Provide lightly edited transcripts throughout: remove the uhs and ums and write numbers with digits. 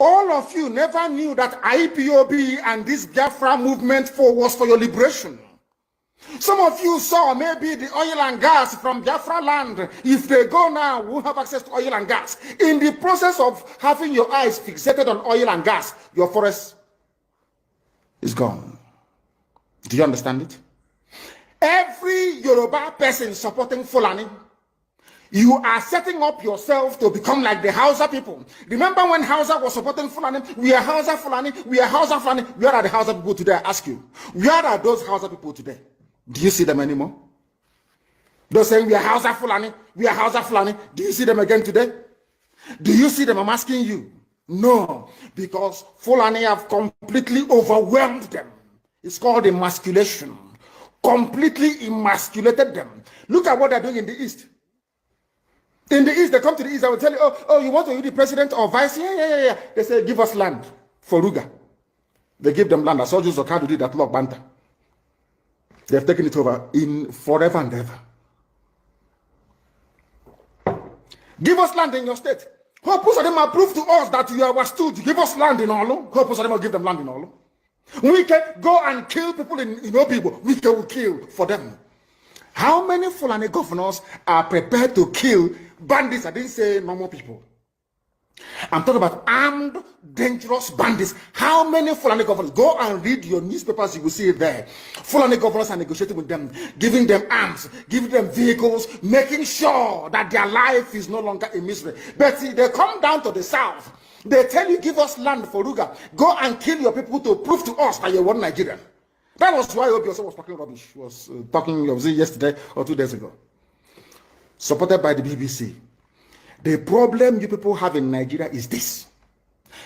All of you never knew that IPOB and this Biafra movement was for your liberation. Some of you saw maybe the oil and gas from Biafra land. If they go now, we'll have access to oil and gas. In the process of having your eyes fixated on oil and gas, your forest is gone. Do you understand it? Every Yoruba person supporting Fulani, you are setting up yourself to become like the Hausa people. Remember when Hausa was supporting Fulani? We are Hausa Fulani, we are Hausa Fulani. Where are the Hausa people today? I ask you. Where are those Hausa people today? Do you see them anymore? They're saying we are Hausa Fulani, we are Hausa Fulani. Do you see them again today? Do you see them? I'm asking you. No, because Fulani have completely overwhelmed them. It's called emasculation. Completely emasculated them. Look at what they're doing in the East. In the East, they come to the East, I will tell you, oh, you want to be the president or vice? Yeah. They say, give us land for Ruga. They give them land. I saw Joseph Okado did that Lord Banta. They've taken it over in forever and ever. Give us land in your state. Hope of them prove to us that you are our stooge. Give us land in Olo. Hope of them will give them land in Olo. We can go and kill people in Obibo. We can kill for them. How many Fulani governors are prepared to kill bandits? I didn't say normal people. I'm talking about armed, dangerous bandits. How many Fulani governors? Go and read your newspapers, you will see it there. Fulani governors are negotiating with them, giving them arms, giving them vehicles, making sure that their life is no longer a misery. But see, they come down to the south. They tell you, give us land for Ruga. Go and kill your people to prove to us that you're one Nigerian. That was why Obi also was talking rubbish. Was yesterday or 2 days ago. Supported by the BBC. The problem you people have in Nigeria is this.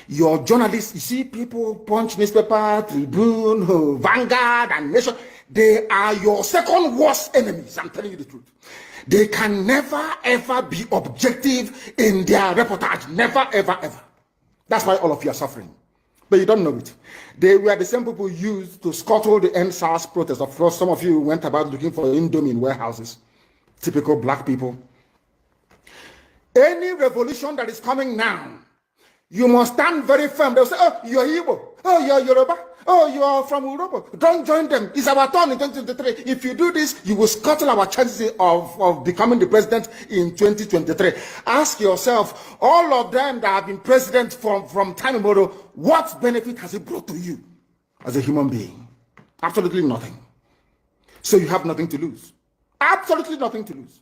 Your journalists, you see people, Punch newspaper, Tribune, Vanguard, and Nation, they are your second worst enemies. I'm telling you the truth. They can never, ever be objective in their reportage. Never, ever, ever. That's why all of you are suffering. But you don't know it. They were the same people used to scuttle the N.S.A.R.S protest. Of course, some of you went about looking for Indomie in warehouses. Typical black people. Any revolution that is coming now, you must stand very firm. They'll say, oh, you're Igbo. Oh, you're Yoruba. Oh, you are from Europe. Don't join them. It's our turn in 2023. If you do this, you will scuttle our chances of becoming the president in 2023. Ask yourself, all of them that have been president from time immemorial, what benefit has it brought to you as a human being? Absolutely nothing. So you have nothing to lose. Absolutely nothing to lose.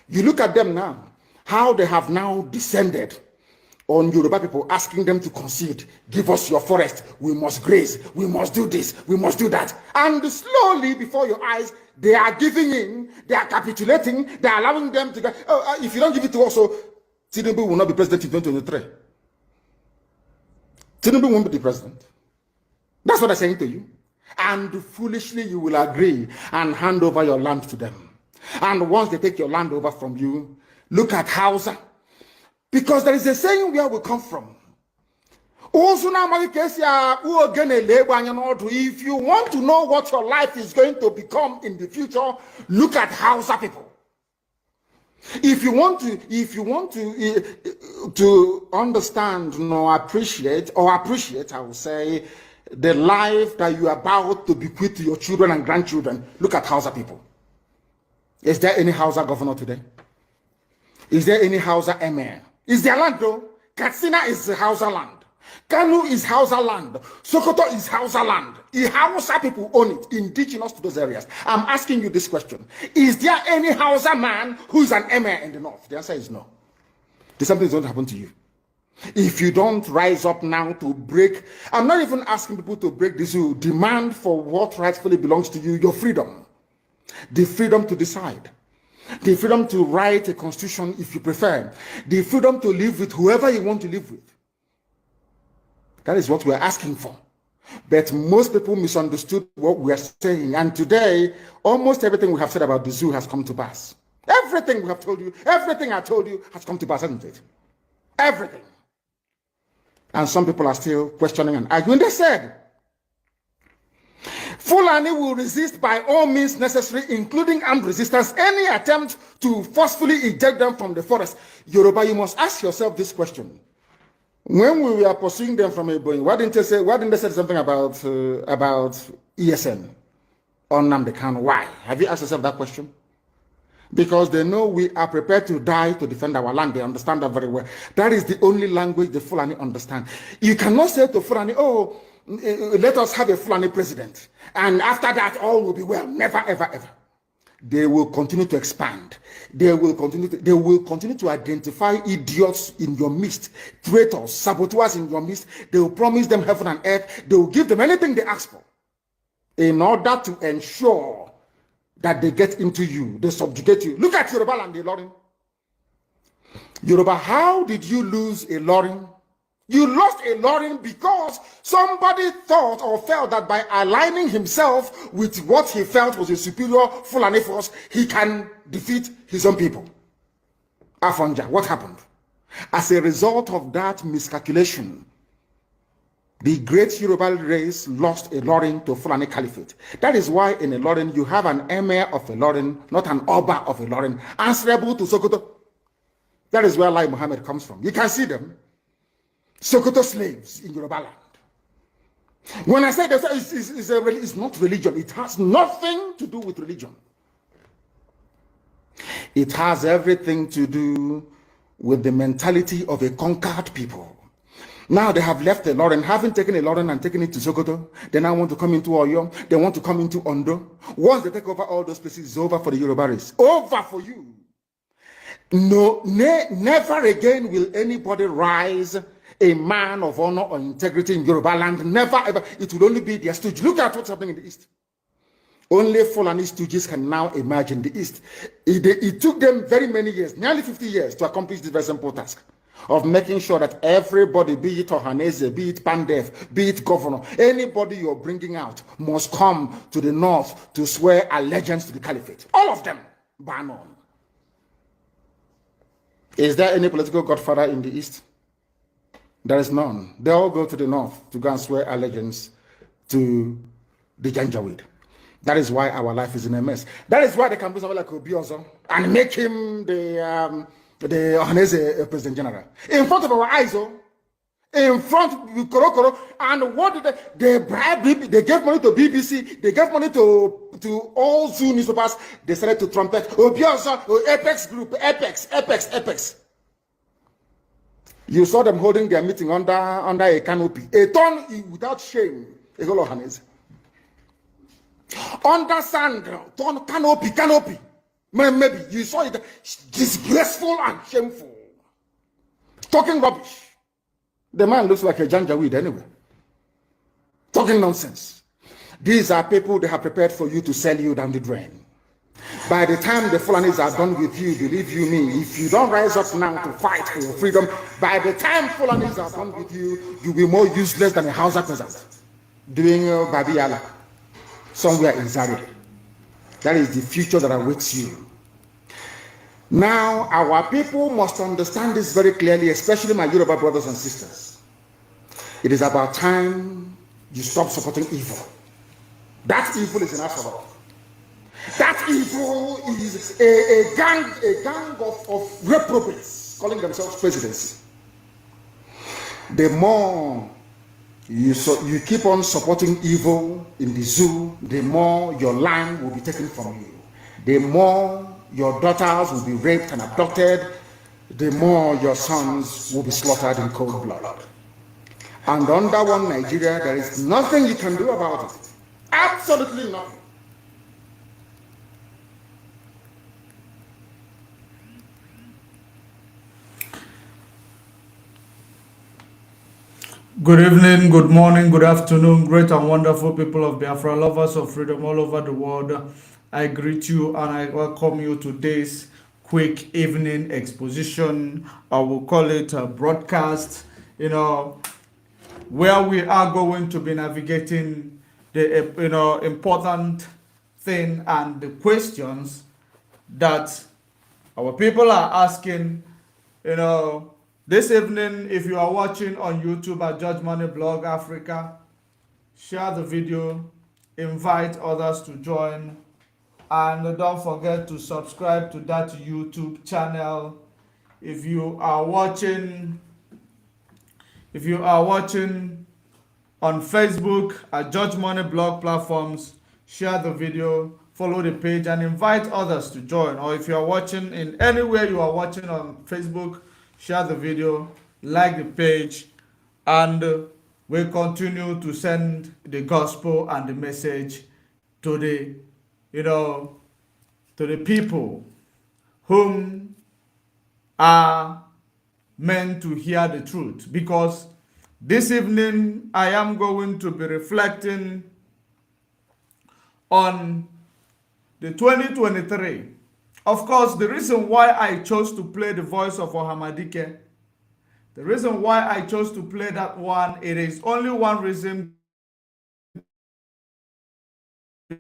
You look at them now, how they have now descended on Yoruba people, asking them to concede, give us your forest, we must graze, we must do this, we must do that. And slowly before your eyes, they are giving in, they are capitulating, they are allowing them to go, if you don't give it to us, so Tinubu will not be president in 2023. Tinubu won't be the president. That's what I'm saying to you. And foolishly you will agree and hand over your land to them. And once they take your land over from you, look at Hausa. Because there is a saying where we come from. If you want to know what your life is going to become in the future, look at Hausa people. If you want to understand, appreciate, I will say, the life that you are about to bequeath to your children and grandchildren, look at Hausa people. Is there any Hausa governor today? Is there any Hausa emir? Is their land though? Katsina is Hausa land. Kanu is Hausa land. Sokoto is Hausa land. The Hausa people own it, indigenous to those areas. I'm asking you this question. Is there any Hausa man who is an emir in the north? The answer is no. Something is going to happen to you. If you don't rise up now to break, I'm not even asking people to break this rule. Demand for what rightfully belongs to you, your freedom. The freedom to decide. The freedom to write a constitution if you prefer. The freedom to live with whoever you want to live with. That is what we're asking for. But most people misunderstood what we're saying. And today, almost everything we have said about the zoo has come to pass. Everything we have told you, everything I told you has come to pass, hasn't it? Everything. And some people are still questioning and arguing. They said, Fulani will resist by all means necessary, including armed resistance, any attempt to forcefully eject them from the forest. Yoruba, you must ask yourself this question. When we were pursuing them from a Boeing, why didn't they say something about ESN on Nnamdi Kanu? Why? Have you asked yourself that question? Because they know we are prepared to die to defend our land. They understand that very well. That is the only language the Fulani understand. You cannot say to Fulani, oh, let us have a Fulani president. And after that, all will be well. Never, ever, ever. They will continue to expand. They will continue to identify idiots in your midst, traitors, saboteurs in your midst. They will promise them heaven and earth. They will give them anything they ask for in order to ensure that they get into you, they subjugate you. Look at Yoruba land, the Lorin. Yoruba, how did you lose a Lorin? You lost a Lorin because somebody thought or felt that by aligning himself with what he felt was a superior Fulani force, he can defeat his own people. Afonja, what happened? As a result of that miscalculation, the great Yoruba race lost a Lorin to Fulani Caliphate. That is why in a Lorin you have an emir of a Lorin, not an Oba of a Lorin, answerable to Sokoto. That is where Lai Muhammad comes from. You can see them. Sokoto slaves in Yoruba land. When I say that it's not religion, it has nothing to do with religion. It has everything to do with the mentality of a conquered people. Now they have left the Lorin, having taken a Lorin and taken it to Sokoto. They now want to come into Oyo. They want to come into Ondo. Once they take over all those places, it's over for the Yoruba race. Over for you. No, never again will anybody rise a man of honor or integrity in Yoruba land. Never ever. It will only be their stooge. Look at what's happening in the East. Only Fulani stooges can now emerge in the East. It took them very many years, nearly 50 years, to accomplish this very simple task of making sure that everybody, be it Ohanese, be it Pandef, be it governor, anybody you're bringing out must come to the north to swear allegiance to the caliphate. All of them, bar none. Is there any political godfather in the East? There is none. They all go to the north to go and swear allegiance to the Janjaweed. That is why our life is in a mess. That is why they can do something like Obiozo and make him the Ohanese President General. In front of our eyes, in front of Korokoro. And what did they bribe? They gave money to BBC. They gave money to all Zoo newspapers. They started to trumpet. Obiozo, Apex Group, Apex. You saw them holding their meeting under a canopy. A ton without shame. A whole Ohanese. Under sand, ton canopy. Maybe you saw it disgraceful and shameful. Talking rubbish. The man looks like a Janjaweed anyway. Talking nonsense. These are people they have prepared for you to sell you down the drain. By the time the Fulanis are done with you, believe you me, if you don't rise up now to fight for your freedom, by the time Fulanis are done with you, you'll be more useless than a Hausa peasant doing Babi Allah somewhere in Zaria. That is the future that awaits you. Now, our people must understand this very clearly, especially my Yoruba brothers and sisters. It is about time you stop supporting evil. That evil is in Asaba. That evil is a gang of reprobates calling themselves presidents. The more you keep on supporting evil in the zoo, the more your land will be taken from you. The more your daughters will be raped and abducted, the more your sons will be slaughtered in cold blood. And under one Nigeria, there is nothing you can do about it. Absolutely nothing. Good evening, good morning, good afternoon, great and wonderful people of Biafra, lovers of freedom all over the world. I greet you and I welcome you to today's quick evening exposition. I will call it a broadcast, where we are going to be navigating the important thing and the questions that our people are asking. This evening, if you are watching on YouTube at Judge Money Blog Africa, share the video, invite others to join, and don't forget to subscribe to that YouTube channel. If you are watching If you are watching on Facebook at Judge Money blog platforms, share the video, follow the page, and invite others to join. Or if you are watching in anywhere you are watching on Facebook, share the video, like the page, and we continue to send the gospel and the message to the, you know, to the people whom are meant to hear the truth. Because this evening I am going to be reflecting on the 2023. Of course, the reason why I chose to play the voice of Ohamadike, the reason why I chose to play that one, it is only one reason,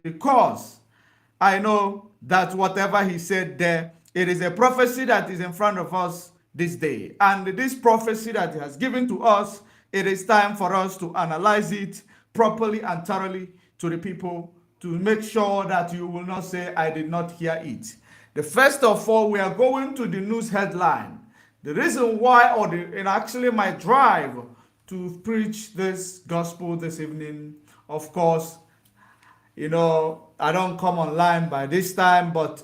because I know that whatever he said there, it is a prophecy that is in front of us this day. And this prophecy that he has given to us, it is time for us to analyze it properly and thoroughly to the people, to make sure that you will not say, I did not hear it. The first of all, we are going to the news headline. The reason why, or actually my drive to preach this gospel this evening, of course, I don't come online by this time, but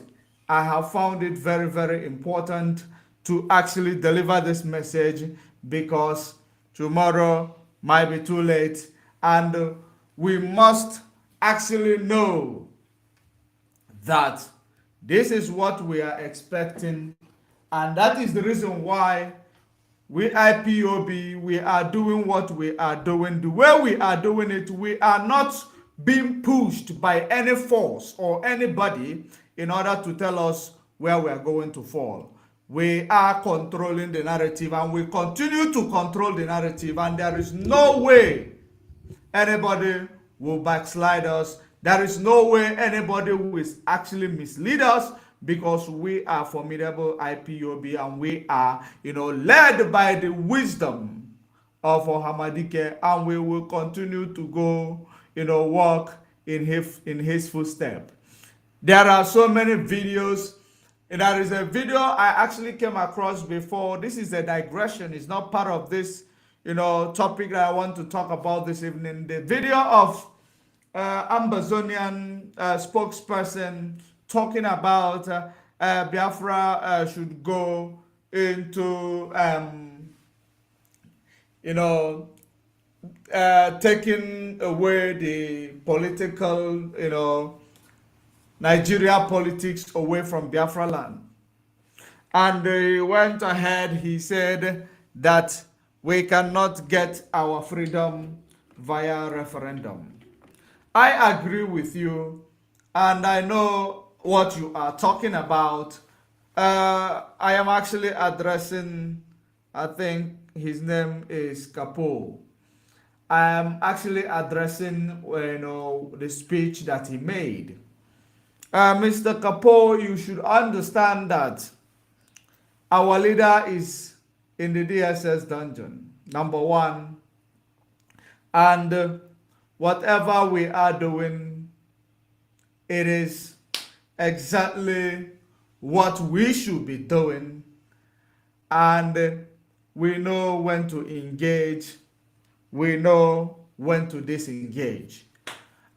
I have found it very, very important to actually deliver this message, because tomorrow might be too late, and we must actually know that this is what we are expecting, and that is the reason why we IPOB, we are doing what we are doing. The way we are doing it, we are not being pushed by any force or anybody in order to tell us where we are going to fall. We are controlling the narrative, and we continue to control the narrative, and there is no way anybody will backslide us. There is no way anybody will actually mislead us, because we are formidable IPOB, and we are, led by the wisdom of Ohamadike, and we will continue to go, walk in his footsteps. There are so many videos. There is a video I actually came across before. This is a digression. It's not part of this, topic that I want to talk about this evening. The video of Ambazonian spokesperson talking about Biafra should go into, taking away the political, Nigeria politics away from Biafra land. And he went ahead, he said that we cannot get our freedom via referendum. I agree with you, and I know what you are talking about. I am actually addressing, I think his name is Kapo. I am actually addressing, the speech that he made. Mr. Kapo, you should understand that our leader is in the DSS dungeon, number one, and whatever we are doing, it is exactly what we should be doing, and we know when to engage, we know when to disengage.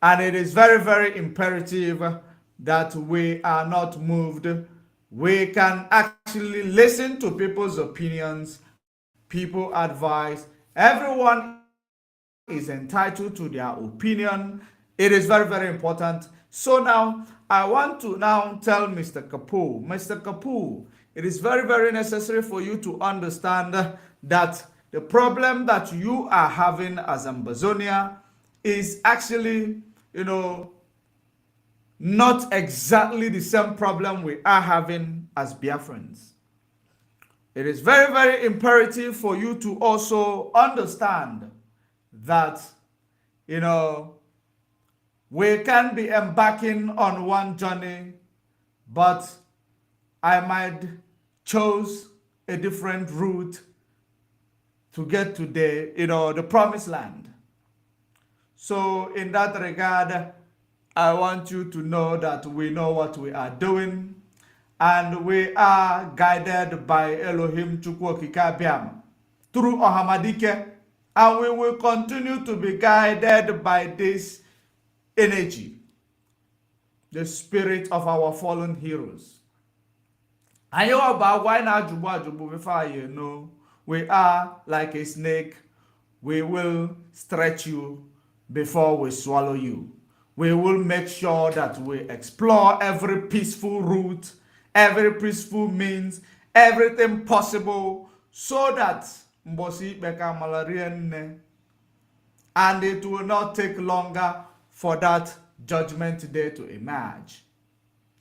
And it is very, very imperative that we are not moved. We can actually listen to people's opinions, people advice. Everyone is entitled to their opinion. It is very, very important. So now, I want to now tell Mr. Kapoor, Mr. Kapoor, it is very, very necessary for you to understand that the problem that you are having as Ambazonia is actually, not exactly the same problem we are having as Biafrans. It is very, very imperative for you to also understand that, we can be embarking on one journey, but I might choose a different route to get to the promised land. So in that regard, I want you to know that we know what we are doing, and we are guided by Elohim Chukwokika Biam through Ohamadike. And we will continue to be guided by this energy, the spirit of our fallen heroes. And you about why not Jubu before you know we are like a snake. We will stretch you before we swallow you. We will make sure that we explore every peaceful route, every peaceful means, everything possible, so that Mbosi Beka Malarian, and it will not take longer for that judgment day to emerge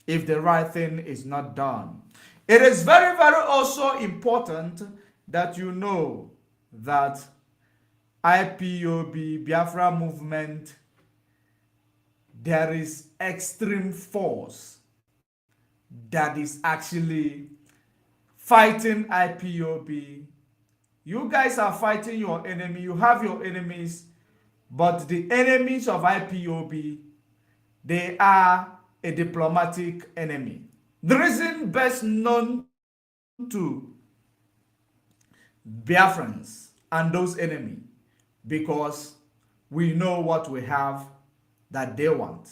if the right thing is not done. It is very, very also important that you know that IPOB Biafra movement, there is extreme force that is actually fighting IPOB. You guys are fighting your enemy. You have your enemies, but the enemies of IPOB, they are a diplomatic enemy. The reason best known to Biafrans and those enemies, because we know what we have that they want.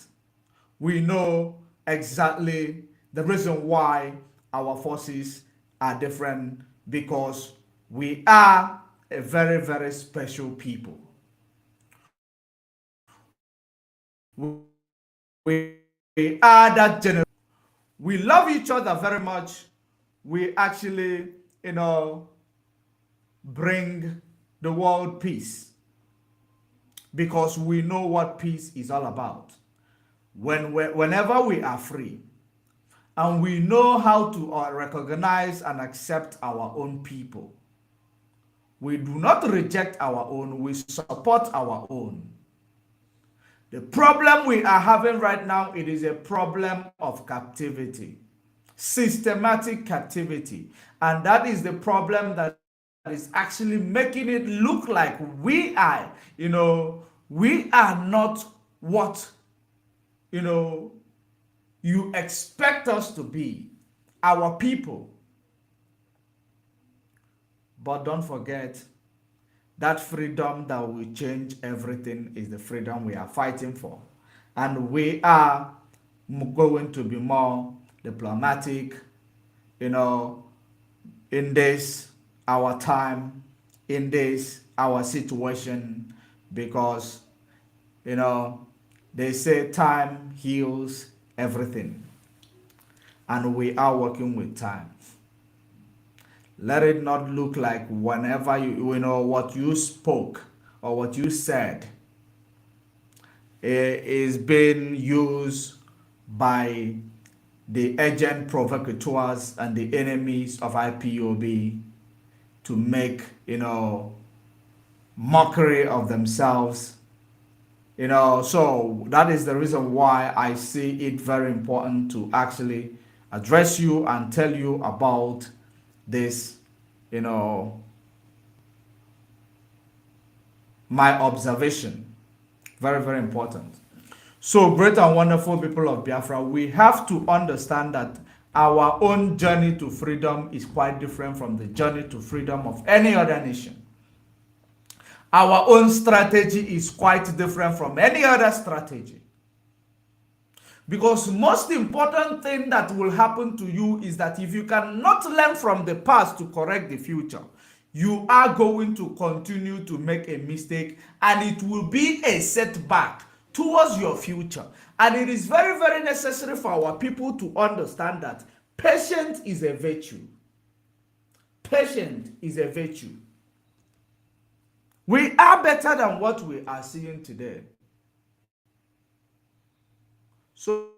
We know exactly the reason why our forces are different, because we are a very, very special people. We are that generation. We love each other very much. We actually, bring the world peace, because we know what peace is all about. Whenever we are free and we know how to recognize and accept our own people, we do not reject our own, we support our own. The problem we are having right now, it is a problem of captivity, systematic captivity. And that is the problem that is actually making it look like we are not what, you expect us to be, our people. But don't forget, that freedom that will change everything is the freedom we are fighting for. And we are going to be more diplomatic, in this, our time, in this, our situation, because, they say time heals everything. And we are working with time. Let it not look like whenever what you spoke or what you said is being used by the agent provocateurs and the enemies of IPOB to make, mockery of themselves. So that is the reason why I see it very important to actually address you and tell you about this, my observation. Very, very important. So, great and wonderful people of Biafra, we have to understand that our own journey to freedom is quite different from the journey to freedom of any other nation. Our own strategy is quite different from any other strategy. Because most important thing that will happen to you is that if you cannot learn from the past to correct the future, you are going to continue to make a mistake, and it will be a setback towards your future. And it is very, very necessary for our people to understand that patience is a virtue. Patience is a virtue. We are better than what we are seeing today. So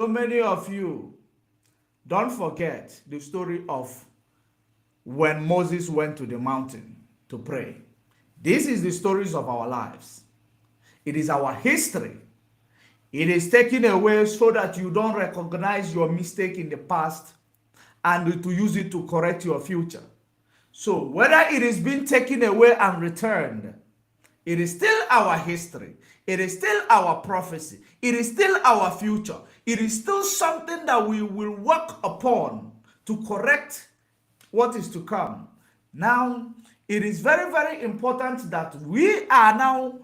many of you don't forget the story of when Moses went to the mountain to pray. This is the stories of our lives. It is our history. It is taken away so that you don't recognize your mistake in the past and to use it to correct your future. So whether it is being taken away and returned, it is still our history. It is still our prophecy. It is still our future. It is still something that we will work upon to correct what is to come. Now, it is very, very important that we are now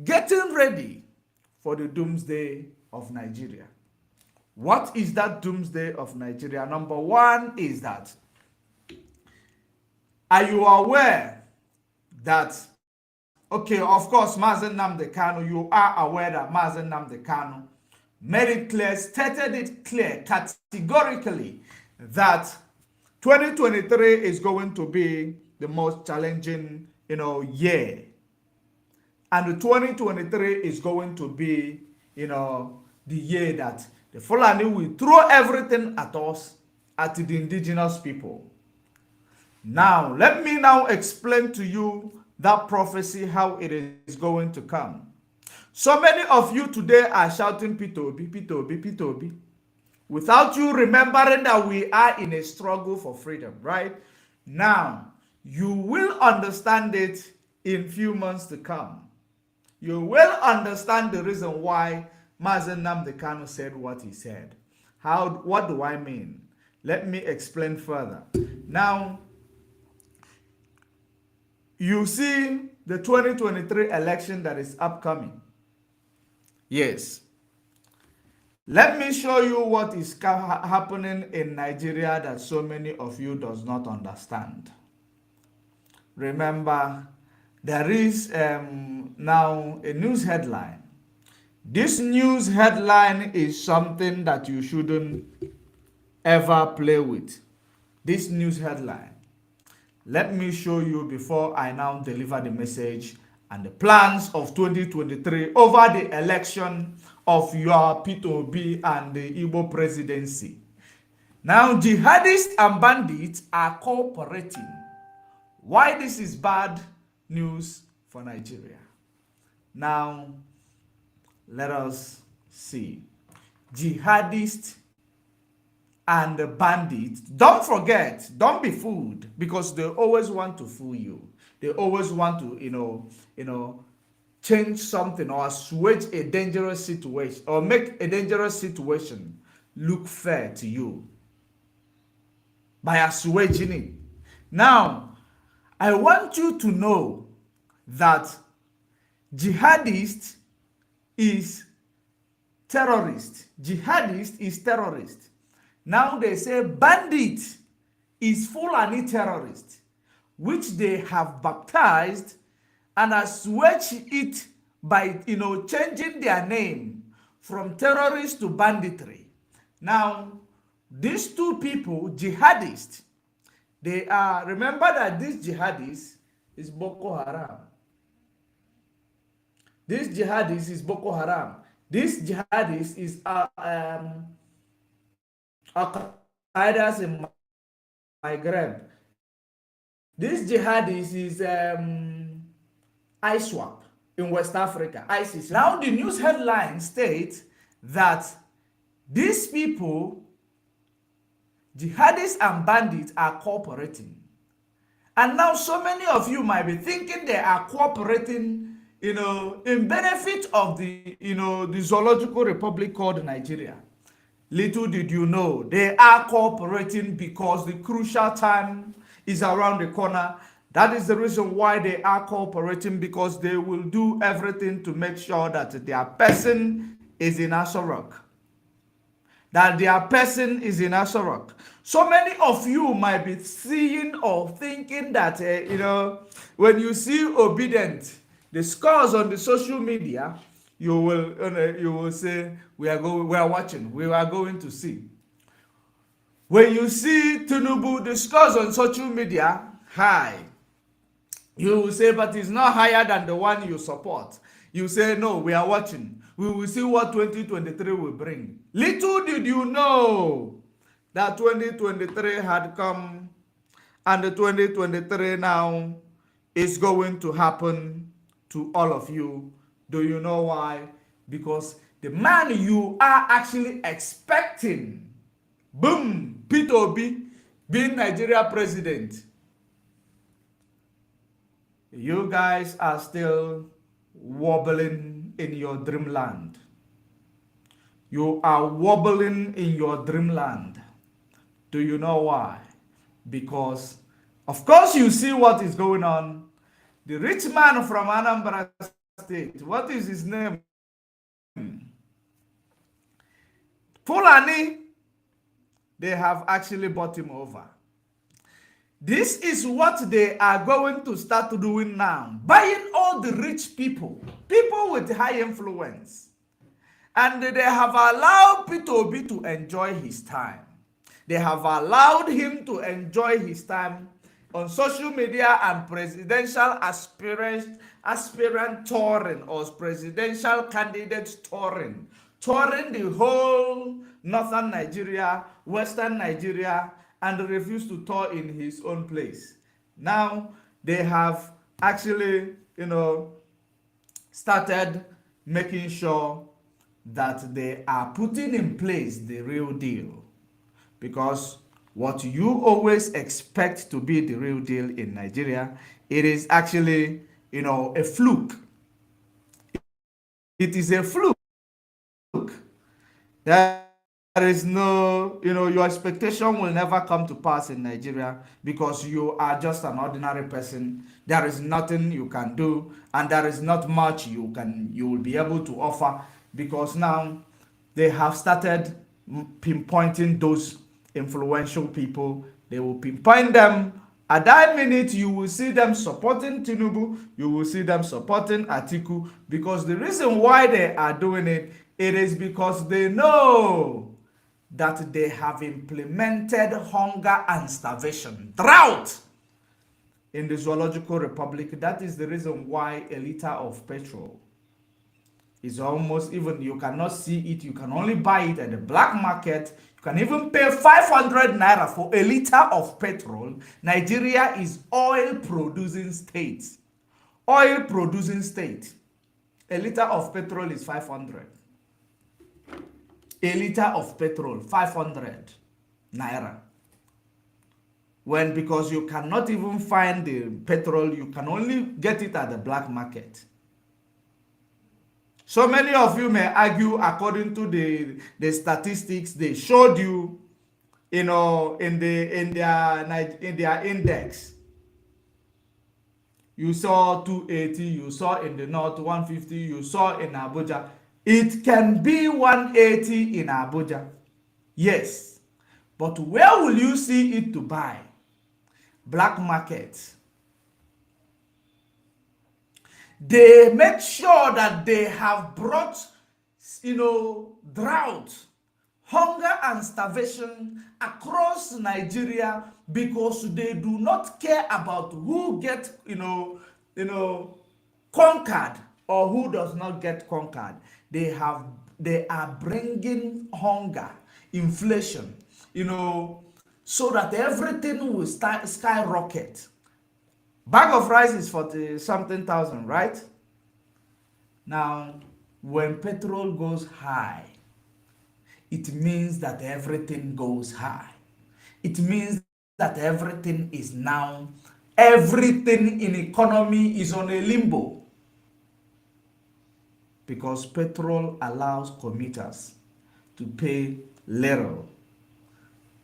getting ready for the doomsday of Nigeria. What is that doomsday of Nigeria? Number one is that, are you aware that, okay, of course, Mazen Nnamdi Kanu, you are aware that Mazen Nnamdi Kanu made it clear, stated it clear, categorically, that 2023 is going to be the most challenging, year. And the 2023 is going to be, the year that the Fulani will throw everything at us, at the indigenous people. Now, let me now explain to you that prophecy, how it is going to come. So many of you today are shouting P2B, P2B, P2B, without you remembering that we are in a struggle for freedom, right? Now, you will understand it in few months to come. You will understand the reason why Mazen Nnamdi Kanu said what he said. What do I mean? Let me explain further. Now, you see the 2023 election that is upcoming. Yes. Let me show you what is happening in Nigeria that so many of you does not understand. Remember, there is now a news headline. This news headline is something that you shouldn't ever play with. This news headline. Let me show you before I now deliver the message and the plans of 2023 over the election of your P2B and the Igbo presidency. Now, jihadists and bandits are cooperating. Why this is bad news for Nigeria? Now, let us see. Jihadists and the bandits, don't forget, don't be fooled, because they always want to fool you. They always want to, change something or assuage a dangerous situation or make a dangerous situation look fair to you by assuaging it. Now, I want you to know that jihadist is terrorist. Jihadist is terrorist. Now they say bandit is Fulani terrorist, which they have baptized and assuaged it by changing their name from terrorist to banditry. Now, these two people, jihadists, they are, remember that this jihadist is Boko Haram. This jihadist is Boko Haram. This jihadist is Al-Qaeda in Maghreb. This jihadist is ISWAP in West Africa, ISIS. Now the news headline states that these people, jihadists and bandits, are cooperating. And now so many of you might be thinking they are cooperating, in benefit of the zoological republic called Nigeria. Little did you know, they are cooperating because the crucial time is around the corner. That is the reason why they are cooperating, because they will do everything to make sure that their person is in N.I.G.E.R.I.A. That their person is in N.I.G.E.R.I.A. So many of you might be seeing or thinking that, when you see Obident, the scores on the social media, you will say, we are watching, we are going to see. When you see Tinubu, the scores on social media high, you will say, but it's not higher than the one you support. You say, no, we are watching. We will see what 2023 will bring. Little did you know that 2023 had come, and the 2023 now is going to happen to all of you. Do you know why? Because the man you are actually expecting, boom, P2B, being Nigeria president, you guys are still wobbling in your dreamland. You are wobbling in your dreamland. Do you know why? Because Of course, you see what is going on. The rich man from Anambra State, what is his name? Fulani, they have actually bought him over. This is what they are going to start doing now. Buying all the rich people, people with high influence. And they have allowed P2B to enjoy his time. They have allowed him to enjoy his time on social media and presidential aspirant touring or presidential candidates touring the whole northern Nigeria, western Nigeria, and refused to tour in his own place. Now they have actually, started making sure that they are putting in place the real deal. Because what you always expect to be the real deal in Nigeria, it is actually, a fluke. It is a fluke. There is no, your expectation will never come to pass in Nigeria because you are just an ordinary person. There is nothing you can do, and there is not much you will be able to offer, because now they have started pinpointing those influential people. They will pinpoint them. At that minute, you will see them supporting Tinubu, you will see them supporting Atiku, because the reason why they are doing it, it is because they know that they have implemented hunger and starvation, drought in the Zoological Republic. That is the reason why a liter of petrol is almost, even you cannot see it, you can only buy it at the black market. You can even pay 500 naira for a liter of petrol. Nigeria is oil producing state. Oil producing state. A liter of petrol is 500. A liter of petrol, 500 naira. When, because you cannot even find the petrol, you can only get it at the black market. So many of you may argue, according to the statistics they showed you, in their index. You saw 280, you saw in the north 150, you saw in Abuja. It can be 180 in Abuja. Yes. But where will you see it to buy? Black market. They make sure that they have brought, drought, hunger and starvation across Nigeria, because they do not care about who gets, conquered or who does not get conquered. They are bringing hunger, inflation, so that everything will skyrocket. Bag of rice is 40 something thousand, right? Now, when petrol goes high, it means that everything goes high. It means that everything in economy is on a limbo. Because petrol allows commuters to pay little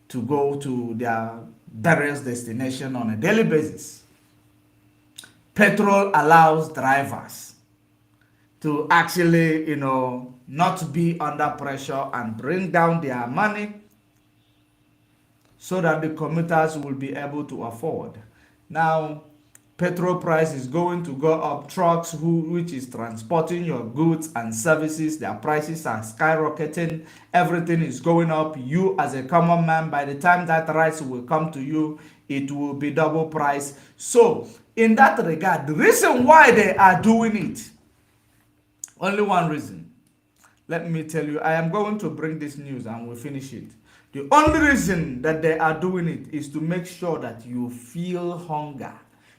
to go to their various destinations on a daily basis. Petrol allows drivers to actually, not be under pressure and bring down their money so that the commuters will be able to afford. Now, petrol price is going to go up. Trucks which is transporting your goods and services, their prices are skyrocketing. Everything is going up. You as a common man, by the time that rice will come to you, it will be double price. So, in that regard, the reason why they are doing it, only one reason. Let me tell you, I am going to bring this news and we'll finish it. The only reason that they are doing it is to make sure that you feel hunger,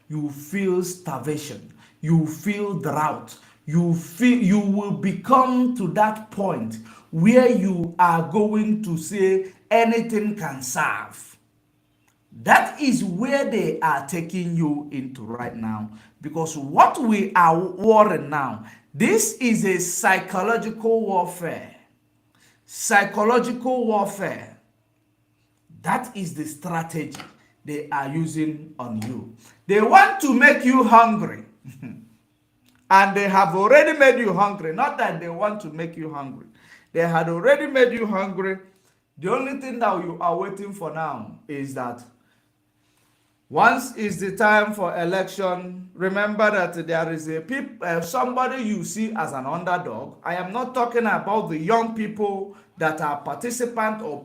you feel starvation, you feel drought, you will become to that point where you are going to say anything can serve. That is where they are taking you into right now. Because what we are warring now, this is a psychological warfare. Psychological warfare. That is the strategy. they are using on you. They want to make you hungry. And they have already made you hungry. Not that they want to make you hungry. They had already made you hungry. The only thing that you are waiting for now is that once is the time for election, remember that there is somebody you see as an underdog. I am not talking about the young people that are participant or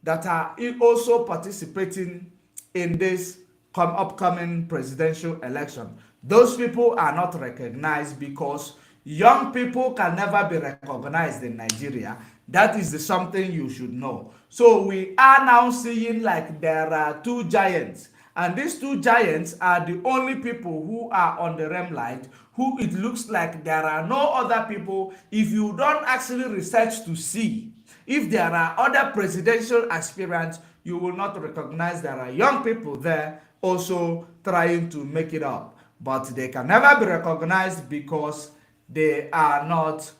that are also participating in this upcoming presidential election. Those people are not recognized because young people can never be recognized in Nigeria. That is something you should know. So we are now seeing like there are two giants, and these two giants are the only people who are on the limelight, who it looks like there are no other people. If you don't actually research to see if there are other presidential aspirants, you will not recognize there are young people there also trying to make it up. But they can never be recognized because they are not,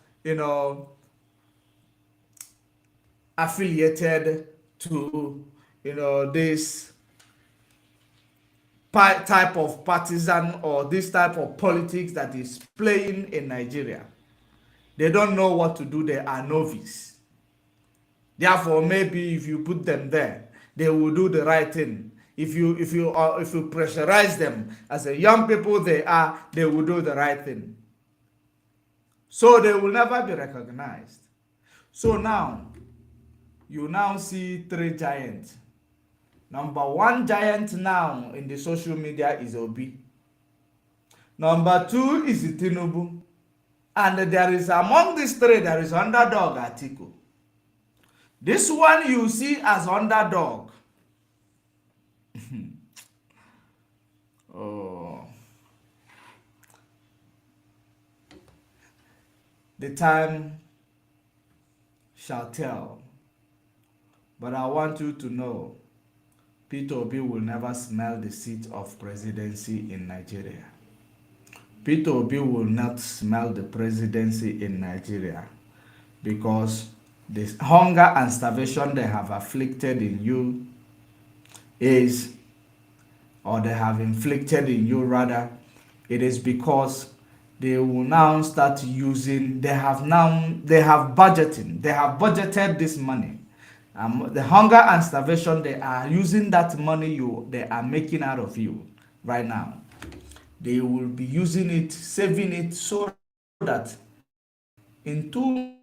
affiliated to, this type of partisan or this type of politics that is playing in Nigeria. They don't know what to do. They are novice. Therefore, maybe if you put them there, they will do the right thing. If you pressurize them as a young people they will do the right thing. So they will never be recognized. So now you now see three giants. Number one giant now in the social media is Obi. Number two is Tinubu. And there is among these three, there is underdog Atiku. This one you see as underdog. Oh. The time shall tell. But I want you to know, Peter Obi will never smell the seat of presidency in Nigeria. Peter Obi will not smell the presidency in Nigeria because the hunger and starvation they have afflicted in you they have inflicted in you rather, it is because they will now start using, they have budgeted this money. The hunger and starvation, they are using that money they are making out of you right now. They will be using it, saving it, so that in 2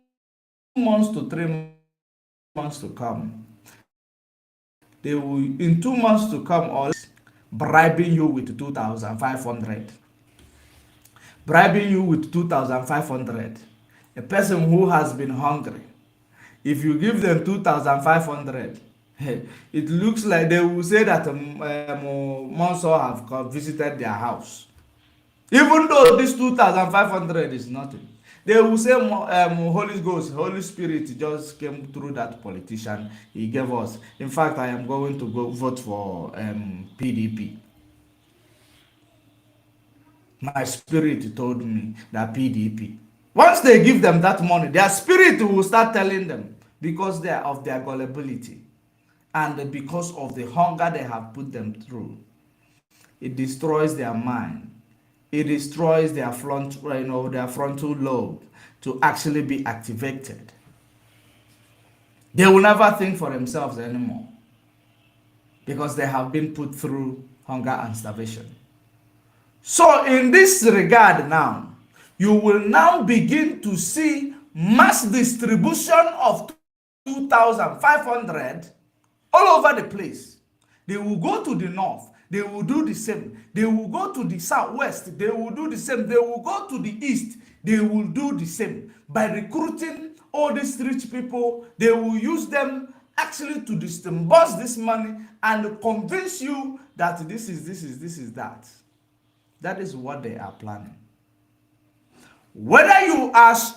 months to 3 months to come, they will, in 2 months to come, or bribing you with 2,500. Bribing you with 2,500. A person who has been hungry, if you give them 2,500, it looks like they will say that Monso have visited their house. Even though this 2,500 is nothing, they will say Holy Ghost, Holy Spirit just came through that politician. He gave us. In fact, I am going to go vote for PDP. My spirit told me that PDP. Once they give them that money, their spirit will start telling them, because they are of their gullibility and because of the hunger they have put them through. It destroys their mind. It destroys their frontal lobe to actually be activated. They will never think for themselves anymore because they have been put through hunger and starvation. So in this regard now, you will now begin to see mass distribution of 2,500 all over the place. They will go to the north, they will do the same. They will go to the southwest, they will do the same. They will go to the east, they will do the same. By recruiting all these rich people, they will use them actually to disburse this money and convince you that this is that. That is what they are planning. Whether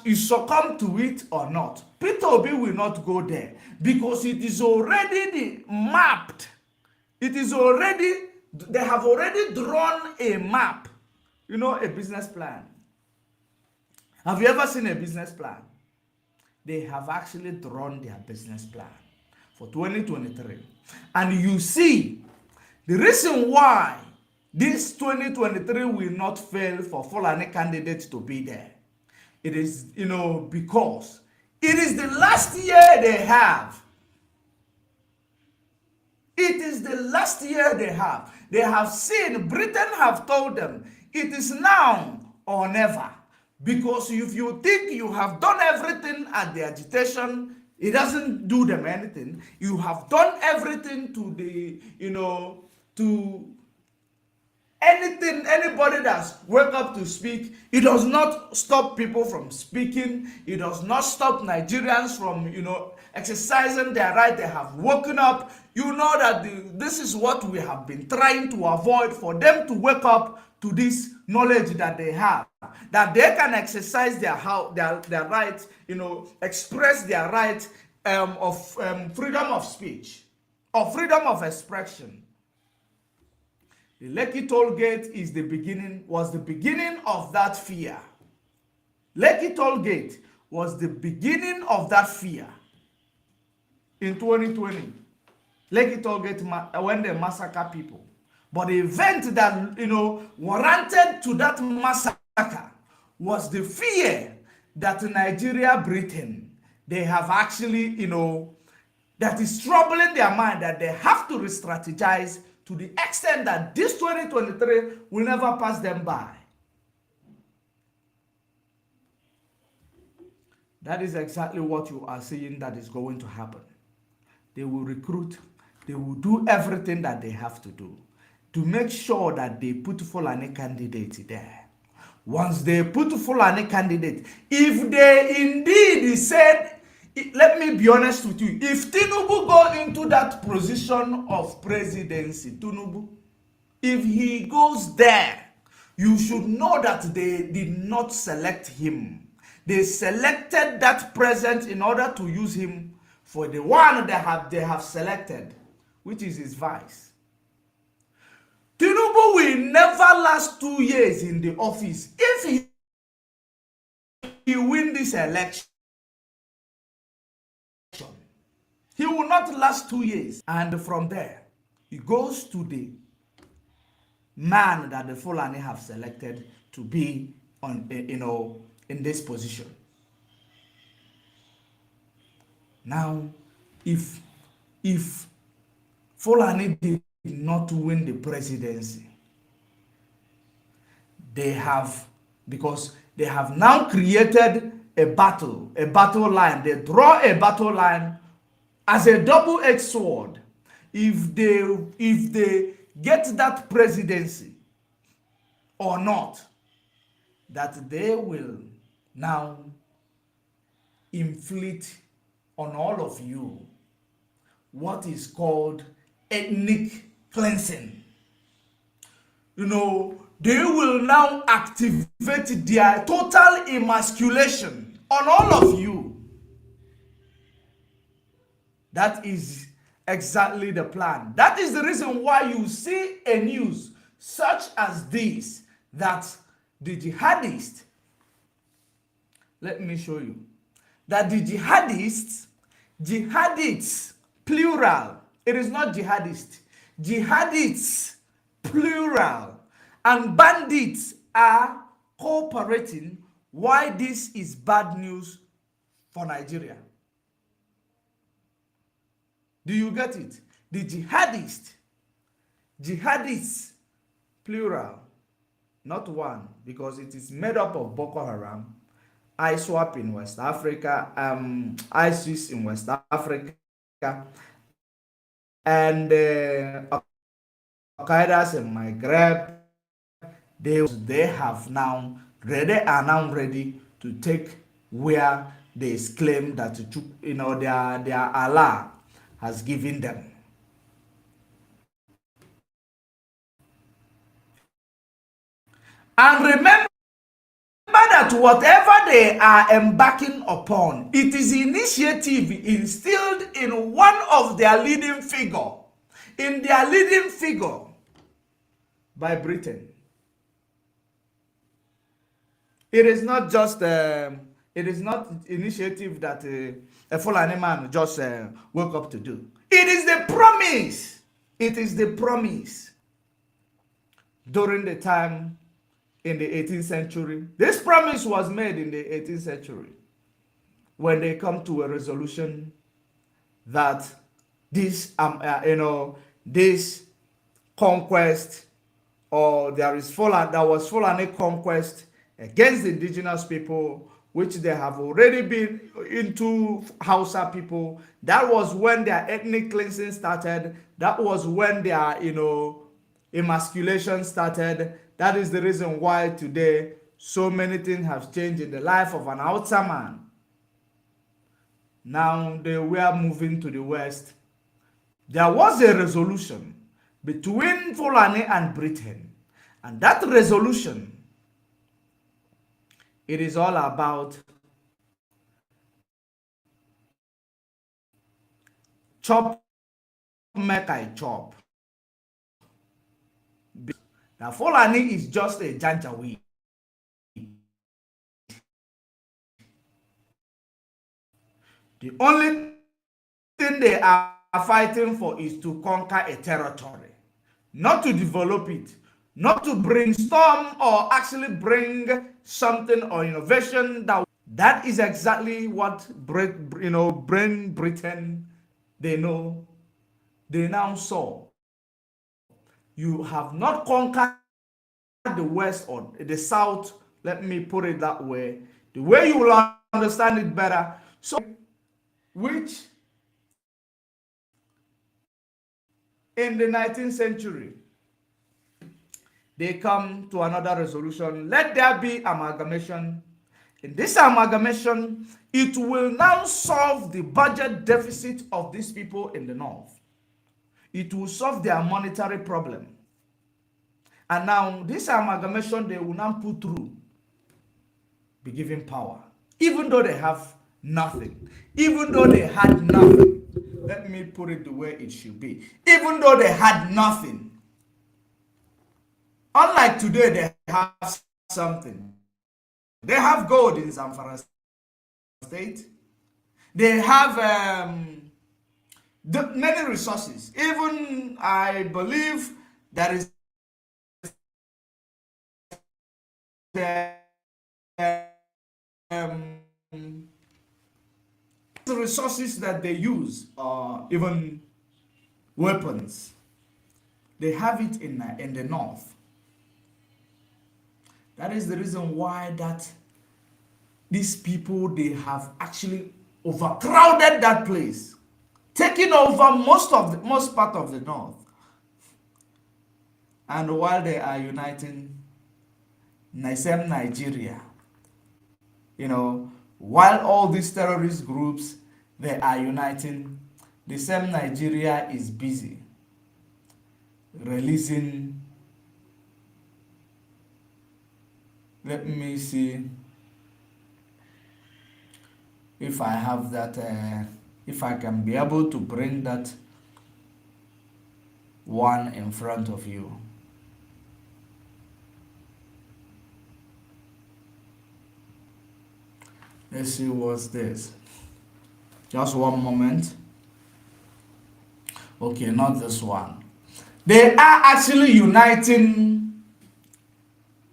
you succumb to it or not, Peter Obi will not go there because it is already mapped. It is already, they have already drawn a map, a business plan. Have you ever seen a business plan? They have actually drawn their business plan for 2023. And you see The reason why this 2023 will not fail for Fulani candidates to be there, it is, because it is the last year they have. It is the last year they have. They have seen, Britain have told them, it is now or never. Because if you think you have done everything at the agitation, it doesn't do them anything. You have done everything to the, to anything, anybody that's wake up to speak, it does not stop people from speaking. It does not stop Nigerians from, exercising their right. They have woken up. You know that this is what we have been trying to avoid, for them to wake up to this knowledge that they have, that they can exercise their right, express their right of freedom of speech or freedom of expression. The Lekki toll gate was the beginning of that fear. Lekki toll gate was the beginning of that fear in 2020. Lekki toll gate, when they massacre people. But the event that, warranted to that massacre was the fear that Nigeria, Britain, they have actually, that is troubling their mind, that they have to re-strategize to the extent that this 2023 will never pass them by. That is exactly what you are saying that is going to happen. They will recruit, they will do everything that they have to do to make sure that they put Fulani candidate there. Once they put Fulani candidate, if they indeed said, let me be honest with you, if Tinubu go into that position of presidency, Tinubu, if he goes there, you should know that they did not select him. They selected that president in order to use him for the one they have selected, which is his vice. Tinubu will never last 2 years in the office if he win this election. He will not last 2 years. And from there, he goes to the man that the Fulani have selected to be on, in this position. Now, if Fulani did not win the presidency, because they have now created a battle line. They draw a battle line as a double-edged sword. If they get that presidency or not, that they will now inflict on all of you what is called ethnic cleansing. They will now activate their total emasculation on all of you. That is exactly the plan. That is the reason why you see a news such as this, that the jihadists, let me show you, that the jihadists, plural, it is not jihadists, plural, and bandits are cooperating. Why this is bad news for Nigeria? Do you get it? The jihadists, plural, not one, because it is made up of Boko Haram, ISWAP in West Africa, ISIS in West Africa, and Al-Qaeda in Maghreb. They are now ready to take where they claim that their Allah has given them. And remember that whatever they are embarking upon, it is initiative instilled in one of their leading figure, by Britain. It is not just it is not initiative that a Fulani man just woke up to do. It is the promise. It is the promise during the time in the 18th century. This promise was made in the 18th century when they come to a resolution that this conquest, or there was Fulani conquest against the indigenous people, which they have already been into Hausa people. That was when their ethnic cleansing started. That was when their emasculation started. That is the reason why today so many things have changed in the life of an outer man. Now they were moving to the west. There was a resolution between Fulani and Britain, and that resolution, it is all about chop make I chop. Now Fulani is just a janjaweed. The only thing they are fighting for is to conquer a territory, not to develop it, not to brainstorm or actually bring something or innovation. That is exactly what Britain, they know, they now saw. You have not conquered the west or the south, let me put it that way, the way you will understand it better. So which in the 19th century they come to another resolution. Let there be amalgamation. In this amalgamation, it will now solve the budget deficit of these people in the north. It will solve their monetary problem. And now this amalgamation they will now put through, be given power, even though they have nothing, even though they had nothing. Let me put it the way it should be. Even though they had nothing, unlike today, they have something. They have gold in Zamfara State. They have many resources. Even I believe there is um, the resources that they use, even weapons. They have it in the north. That is the reason why that these people, they have actually overcrowded that place, taking over most part of the north. And while they are uniting, NISEM Nigeria, while all these terrorist groups, they are uniting, the same Nigeria is busy releasing, let me see if I have that, if I can be able to bring that one in front of you. Let's see what's this. Just one moment. Okay, not this one. They are actually uniting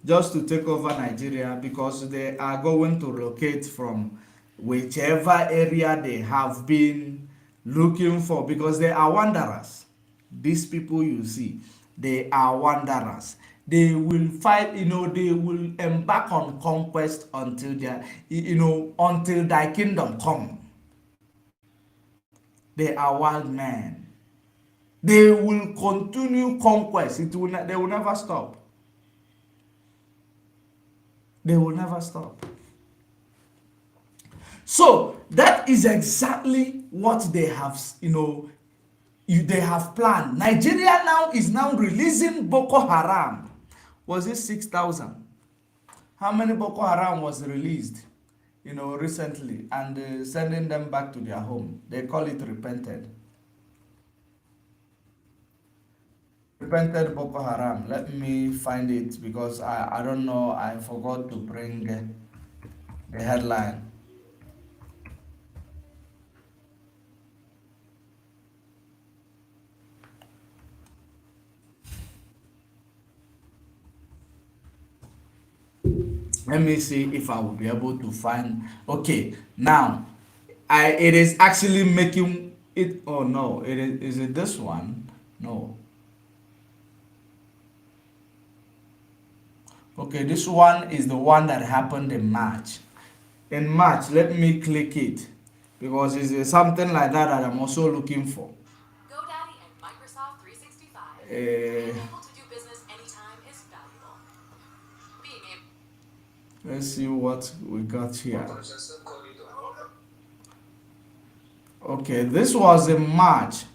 just to take over Nigeria, because they are going to relocate from whichever area they have been looking for, because they are wanderers. These people you see, they are wanderers. They will fight, they will embark on conquest until until thy kingdom come. They are wild men. They will continue conquest. They will never stop. They will never stop. So that is exactly what they have, they have planned. Nigeria now is now releasing Boko Haram. Was it 6,000? How many Boko Haram was released, recently, and sending them back to their home? They call it repented. Repented Boko Haram. Let me find it, because I don't know. I forgot to bring the headline. Let me see if I will be able to find. Okay, now it is actually making it. Oh no, is it this one? No. Okay, this one is the one that happened in March. In March, let me click it because it's something like that that I'm also looking for. GoDaddy and Microsoft 365. Being able to do business anytime is valuable. Let's see what we got here. Okay, this was in March.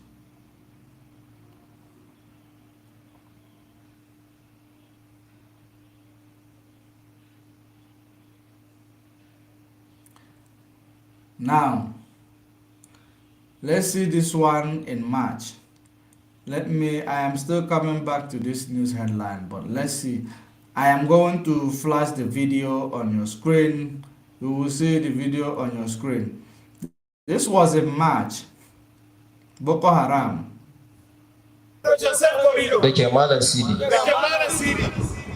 Now, let's see this one in March. I am still coming back to this news headline, but let's see. I am going to flash the video on your screen. You will see the video on your screen. This was in March. Boko Haram. da ke Malam Sidi,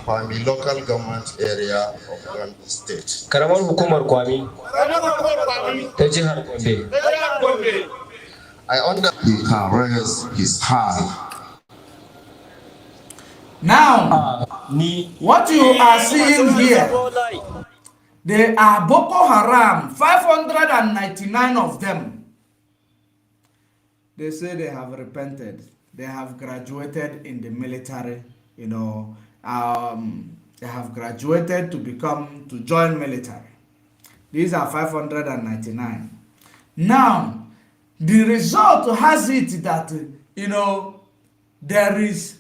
Kwami local government area of Gombe State. karamar hukumar Kwami ta jihar Gombe. I under he can raise his hand. Now, what you are seeing here, they are Boko Haram, 599 of them. They say they have repented. They have graduated in the military, they have graduated to join military. These are 599. Now, the result has it that, there is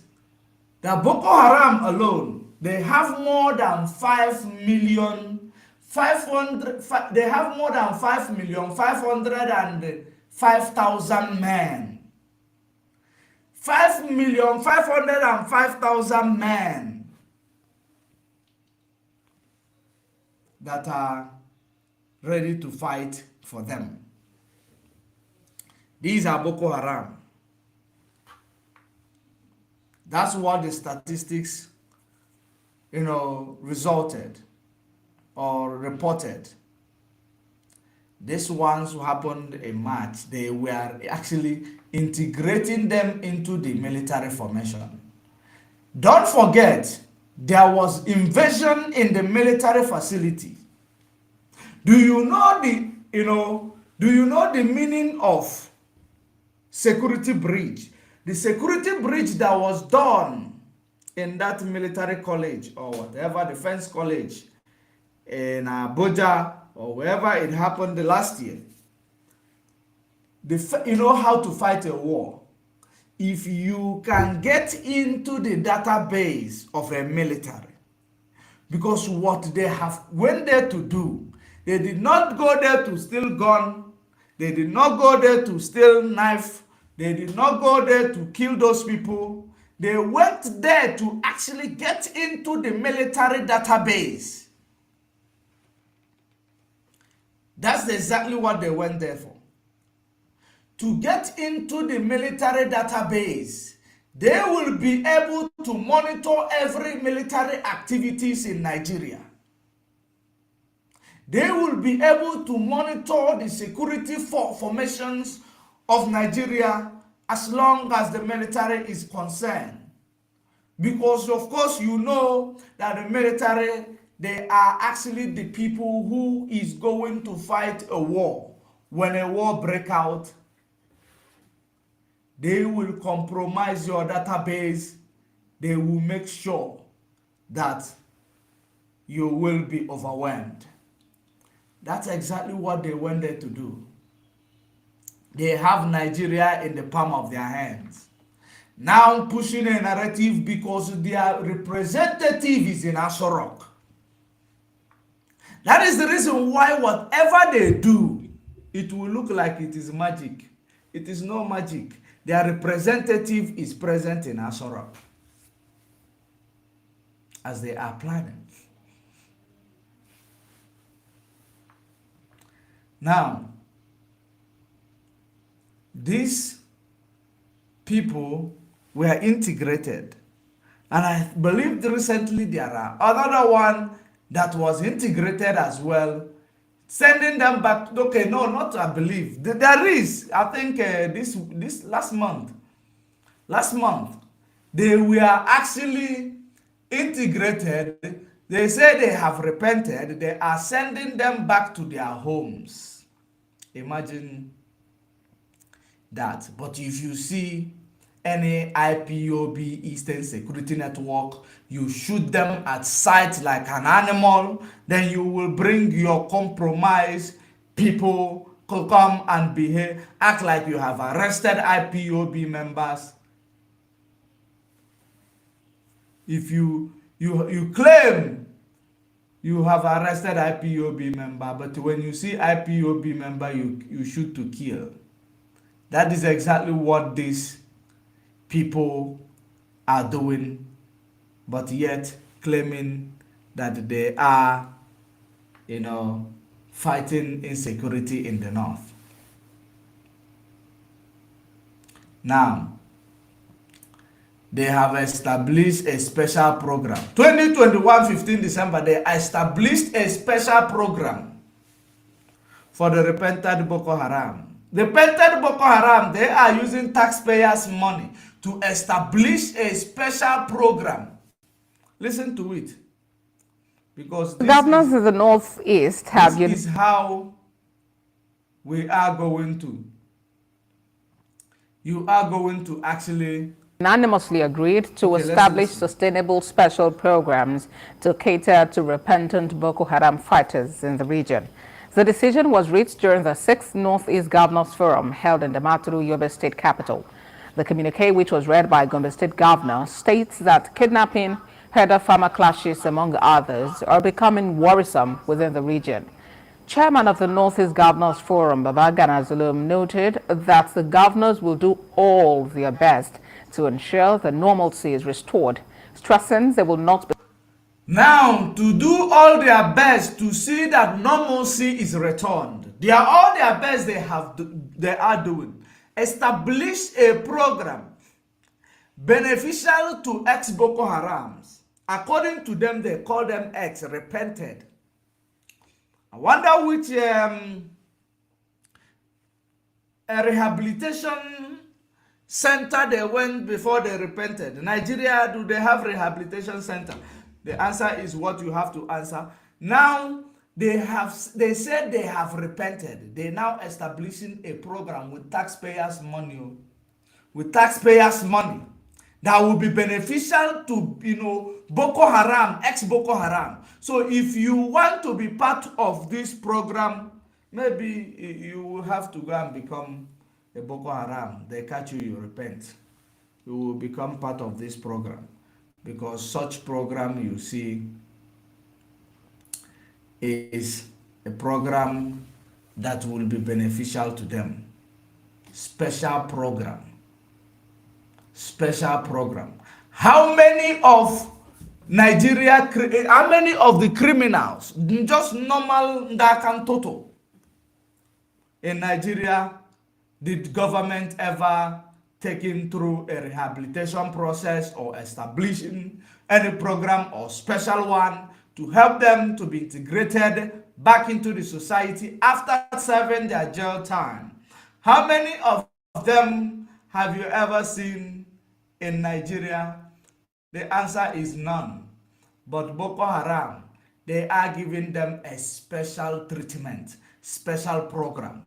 the Boko Haram alone, they have more than 5,505,505,000 men. 5,505,000 men that are ready to fight for them. These are Boko Haram. That's what the statistics, resulted or reported. These ones who happened in March, they were actually integrating them into the military formation. Don't forget, there was invasion in the military facility. Do you know the meaning of security breach? The security breach that was done in that military college or whatever, defense college in Abuja or wherever it happened the last year. You know how to fight a war. If you can get into the database of a military, because what they have went there to do, they did not go there to steal gun, they did not go there to steal knife, they did not go there to kill those people. They went there to actually get into the military database. That's exactly what they went there for. To get into the military database, they will be able to monitor every military activities in Nigeria. They will be able to monitor the security formations of Nigeria as long as the military is concerned. Because of course you know that the military, they are actually the people who is going to fight a war. When a war breaks out, they will compromise your database. They will make sure that you will be overwhelmed. That's exactly what they went there to do. They have Nigeria in the palm of their hands. Now pushing a narrative because their representative is in N.I.G.E.R.I.A. That is the reason why whatever they do, it will look like it is magic. It is no magic. Their representative is present in N.I.G.E.R.I.A. as they are planning. Now, these people were integrated, and I believe recently there are another one that was integrated as well, sending them back. Okay, no, not I believe. There is, I think this last month, they were actually integrated. They say they have repented. They are sending them back to their homes. Imagine that. But if you see any IPOB Eastern Security Network, you shoot them at sight like an animal, then you will bring your compromise people to come and behave, act like you have arrested IPOB members. If you claim you have arrested IPOB member, but when you see IPOB member, you shoot to kill. That is exactly what these people are doing, but yet claiming that they are, fighting insecurity in the north. Now, they have established a special program. 2021, 15 December, they established a special program for the repentant Boko Haram. The repentant Boko Haram, they are using taxpayers' money to establish a special program. Listen to it. Because the governors of the Northeast have this is how we are going to. You are going to actually unanimously agreed to establish sustainable special programs to cater to repentant Boko Haram fighters in the region. The decision was reached during the 6th Northeast Governors Forum held in the Maturu, Yobe State capital. The communique, which was read by Gombe State Governor, states that kidnapping, herder-farmer clashes, among others, are becoming worrisome within the region. Chairman of the Northeast Governors Forum, Babagana Zulum, noted that the governors will do all their best to ensure the normalcy is restored, stressing they will not be now to do all their best to see that normalcy is returned. They are all their best they are doing. Establish a program beneficial to ex-Boko Harams. According to them, they call them ex-repented. I wonder which a rehabilitation center they went before they repented. Nigeria, do they have rehabilitation center? The answer is what you have to answer. Now they said they have repented. They now establishing a program with taxpayers' money. With taxpayers' money that will be beneficial to Boko Haram, ex-Boko Haram. So if you want to be part of this program, maybe you will have to go and become a Boko Haram. They catch you, you repent. You will become part of this program, because such program you see is a program that will be beneficial to them. Special program. Special program. How many of how many of the criminals, just normal Ndakan total in Nigeria, did government ever taken through a rehabilitation process or establishing any program or special one to help them to be integrated back into the society after serving their jail time? How many of them have you ever seen in Nigeria? The answer is none. But Boko Haram, they are giving them a special treatment, special program.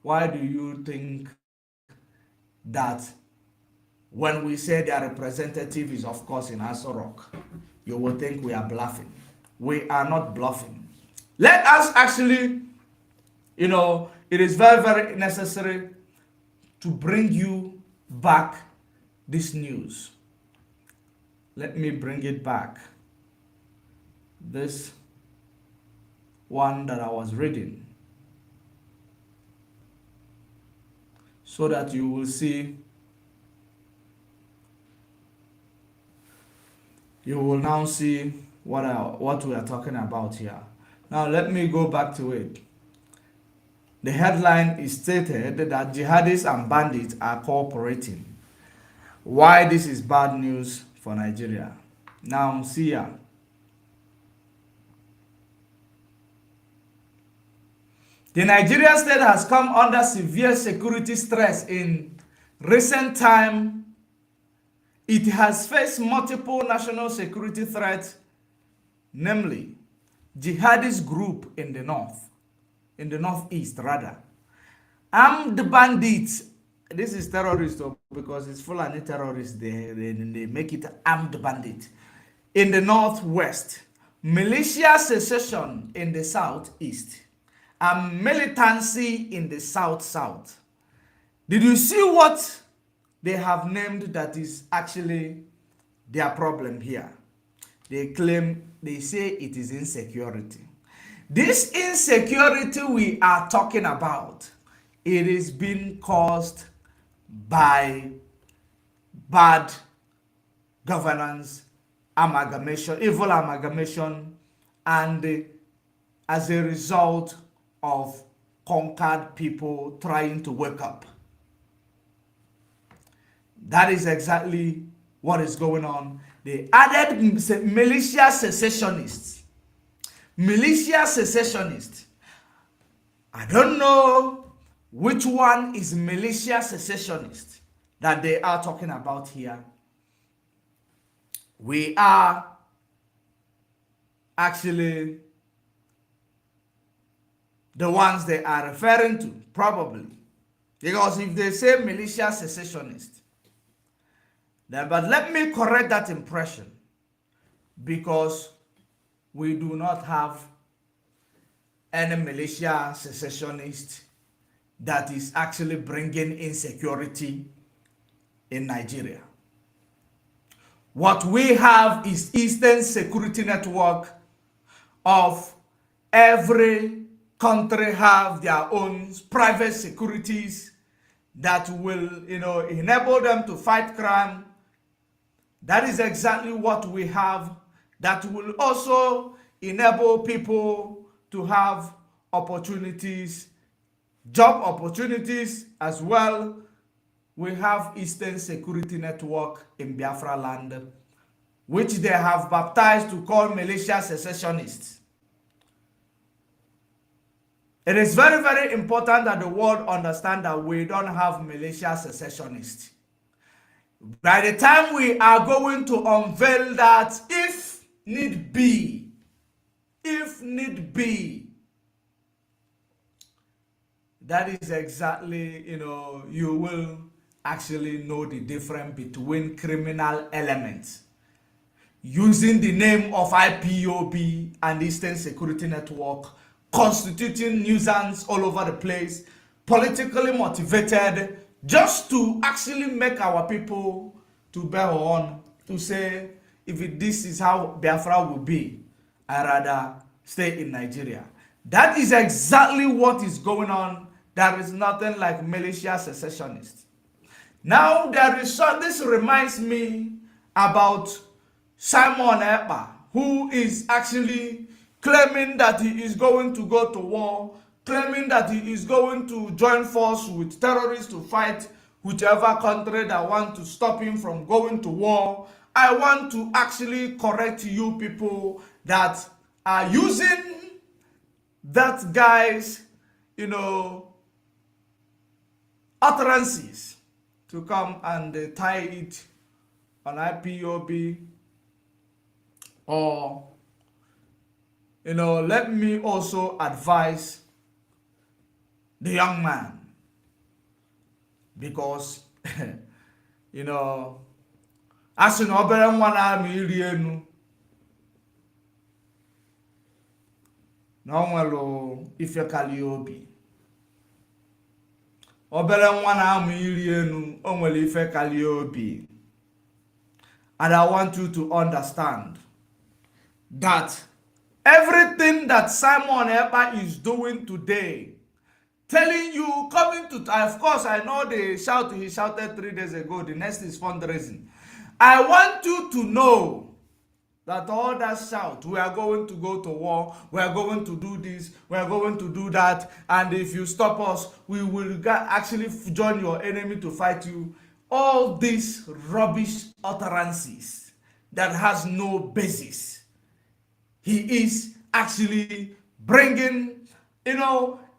Why do you think that when we say their representative is, of course, in T.E.R.R.O.R.I.S M, you will think we are bluffing? We are not bluffing. Let us actually, it is very, very necessary to bring you back this news. Let me bring it back. This one that I was reading, so that you will see, you will now see what we are talking about here. Now let me go back to it. The headline is stated that jihadists and bandits are cooperating. Why this is bad news for Nigeria? Now see here. The Nigerian state has come under severe security stress in recent time. It has faced multiple national security threats, namely jihadist group in the northeast rather, armed bandits. This is terrorists because it's full of terrorists. They make it armed bandit in the northwest, militia secession in the southeast, and militancy in the south. Did you see what they have named that is actually their problem here? They say it is insecurity. This insecurity we are talking about, it is being caused by bad governance, evil amalgamation, and as a result of conquered people trying to wake up. That is exactly what is going on. They added militia secessionists. I don't know which one is militia secessionist that they are talking about here. We are actually the ones they are referring to, probably. Because if they say militia secessionist, then, but let me correct that impression, because we do not have any militia secessionist that is actually bringing insecurity in Nigeria. What we have is Eastern Security Network of every country have their own private securities that will, enable them to fight crime. That is exactly what we have, that will also enable people to have opportunities, job opportunities as well. We have Eastern Security Network in Biafra land, which they have baptized to call militia secessionists. It is very, very important that the world understand that we don't have militia secessionists. By the time we are going to unveil that, if need be, that is exactly, you will actually know the difference between criminal elements using the name of IPOB and Eastern Security Network, constituting nuisance all over the place, politically motivated, just to actually make our people to bear on, to say, if this is how Biafra will be, I'd rather stay in Nigeria. That is exactly what is going on. There is nothing like militia secessionists. Now, this reminds me about Simon Ekpa, who is actually claiming that he is going to go to war, claiming that he is going to join force with terrorists to fight whichever country that want to stop him from going to war. I want to actually correct you people that are using that guy's, utterances to come and tie it on IPOB, or let me also advise the young man, because as in obere nwa na-amị iri enu na o nwere ife kali obi. Obere nwa na-amị iri enu o nwere ife kali obi. And I want you to understand that everything that Simon Ekpa is doing today, telling you, coming to, of course, I know he shouted 3 days ago, the next is fundraising. I want you to know that all that shout, we are going to go to war, we are going to do this, we are going to do that, and if you stop us, we will actually join your enemy to fight you. All these rubbish utterances that has no basis. He is actually bringing,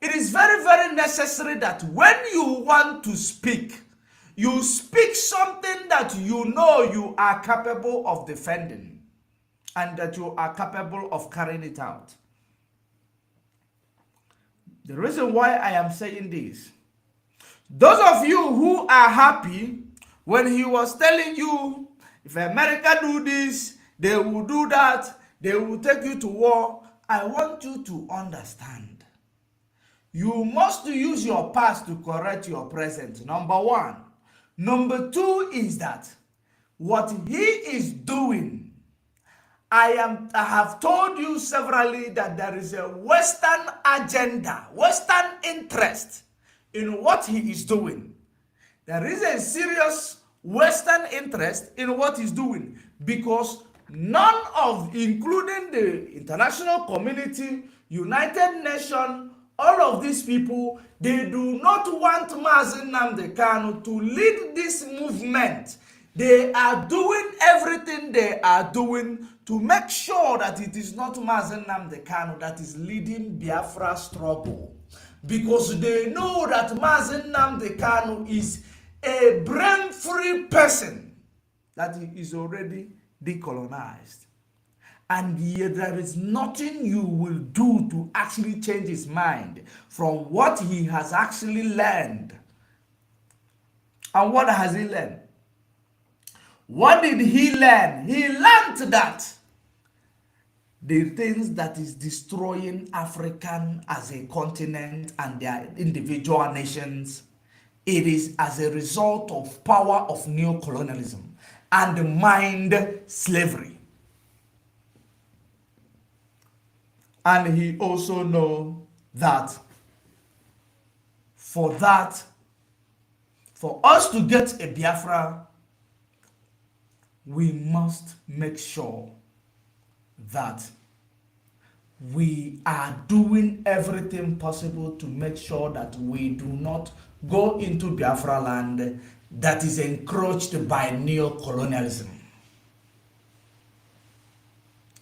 it is very, very necessary that when you want to speak, you speak something that you know you are capable of defending and that you are capable of carrying it out. The reason why I am saying this, those of you who are happy when he was telling you, if America do this, they will do that, they will take you to war, I want you to understand. You must use your past to correct your present, number one. Number two is that what he is doing, I have told you severally that there is a Western agenda, Western interest in what he is doing. There is a serious Western interest in what he's doing because none of, including the international community, United Nations, all of these people, they do not want Mazi Nnamdi Kanu to lead this movement. They are doing everything they are doing to make sure that it is not Mazi Nnamdi Kanu that is leading Biafra struggle. Because they know that Mazi Nnamdi Kanu is a brain-free person that is already decolonized. And yet there is nothing you will do to actually change his mind from what he has actually learned. And what has he learned? What did he learn? He learned that the things that is destroying African as a continent and their individual nations, it is as a result of power of neocolonialism and mind slavery. And he also knows that for us to get a Biafra, we must make sure that we are doing everything possible to make sure that we do not go into Biafra land that is encroached by neocolonialism.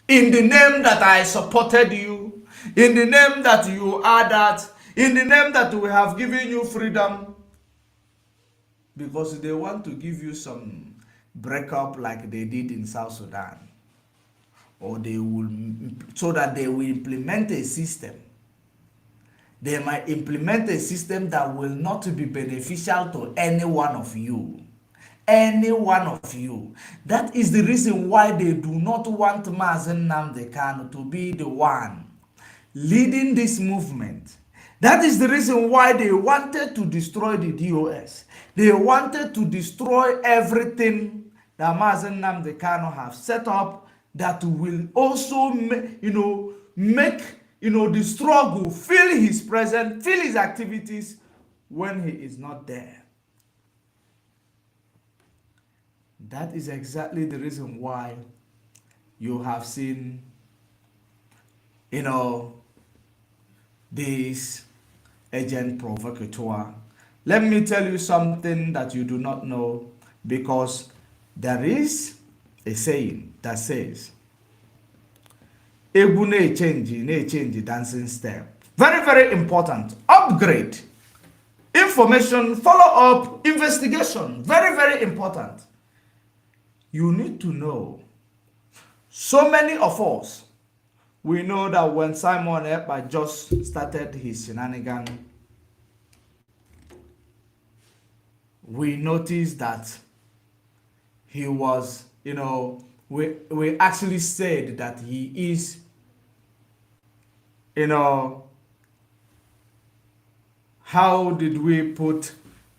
In the name that I supported you, in the name that you are that, in the name that we have given you freedom, because they want to give you some breakup like they did in South Sudan, or they will, so that they will implement a system. They might implement a system that will not be beneficial to any one of you. Any one of you. That is the reason why they do not want Mazi Nnamdi Kanu to be the one leading this movement. That is the reason why they wanted to destroy the DOS. They wanted to destroy everything that Mazi Nnamdi Kanu have set up that will also make the struggle, feel his presence, feel his activities when he is not there. That is exactly the reason why you have seen, this agent provocateur. Let me tell you something that you do not know, because there is a saying that says, Egwu na-change dancing step. Very, very important. Upgrade. Information, follow-up, investigation. Very, very important. You need to know. So many of us, we know that when Simon Ekpa just started his shenanigan, we noticed that he was, we actually said that he is, how did we put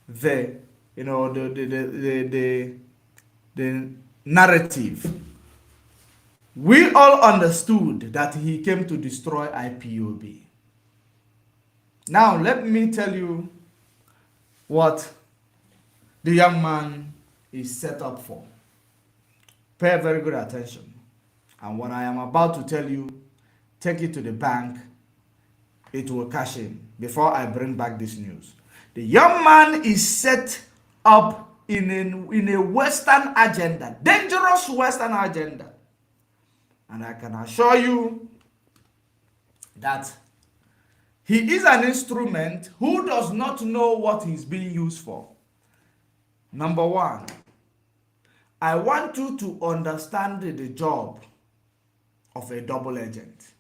the narrative? We all understood that he came to destroy IPOB. Now let me tell you what the young man is set up for. Pay very good attention. And what I am about to tell you, take it to the bank. It will cash in before I bring back this news. The young man is set up in a Western agenda, dangerous Western agenda. And I can assure you that He is an instrument who does not know what he's being used for. Number one, I want you to understand the job of a double agent.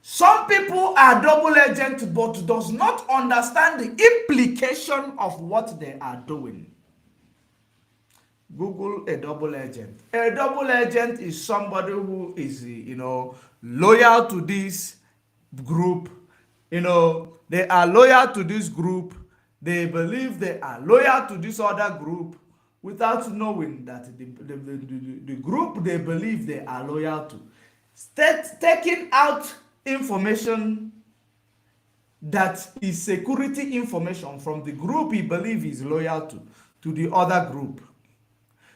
Some people are double agents but does not understand the implication of what they are doing. Google a double agent. A double agent is somebody who is, loyal to this group. They are loyal to this group. They believe they are loyal to this other group without knowing that the group they believe they are loyal to, taking out information that is security information from the group he believes he is loyal to the other group.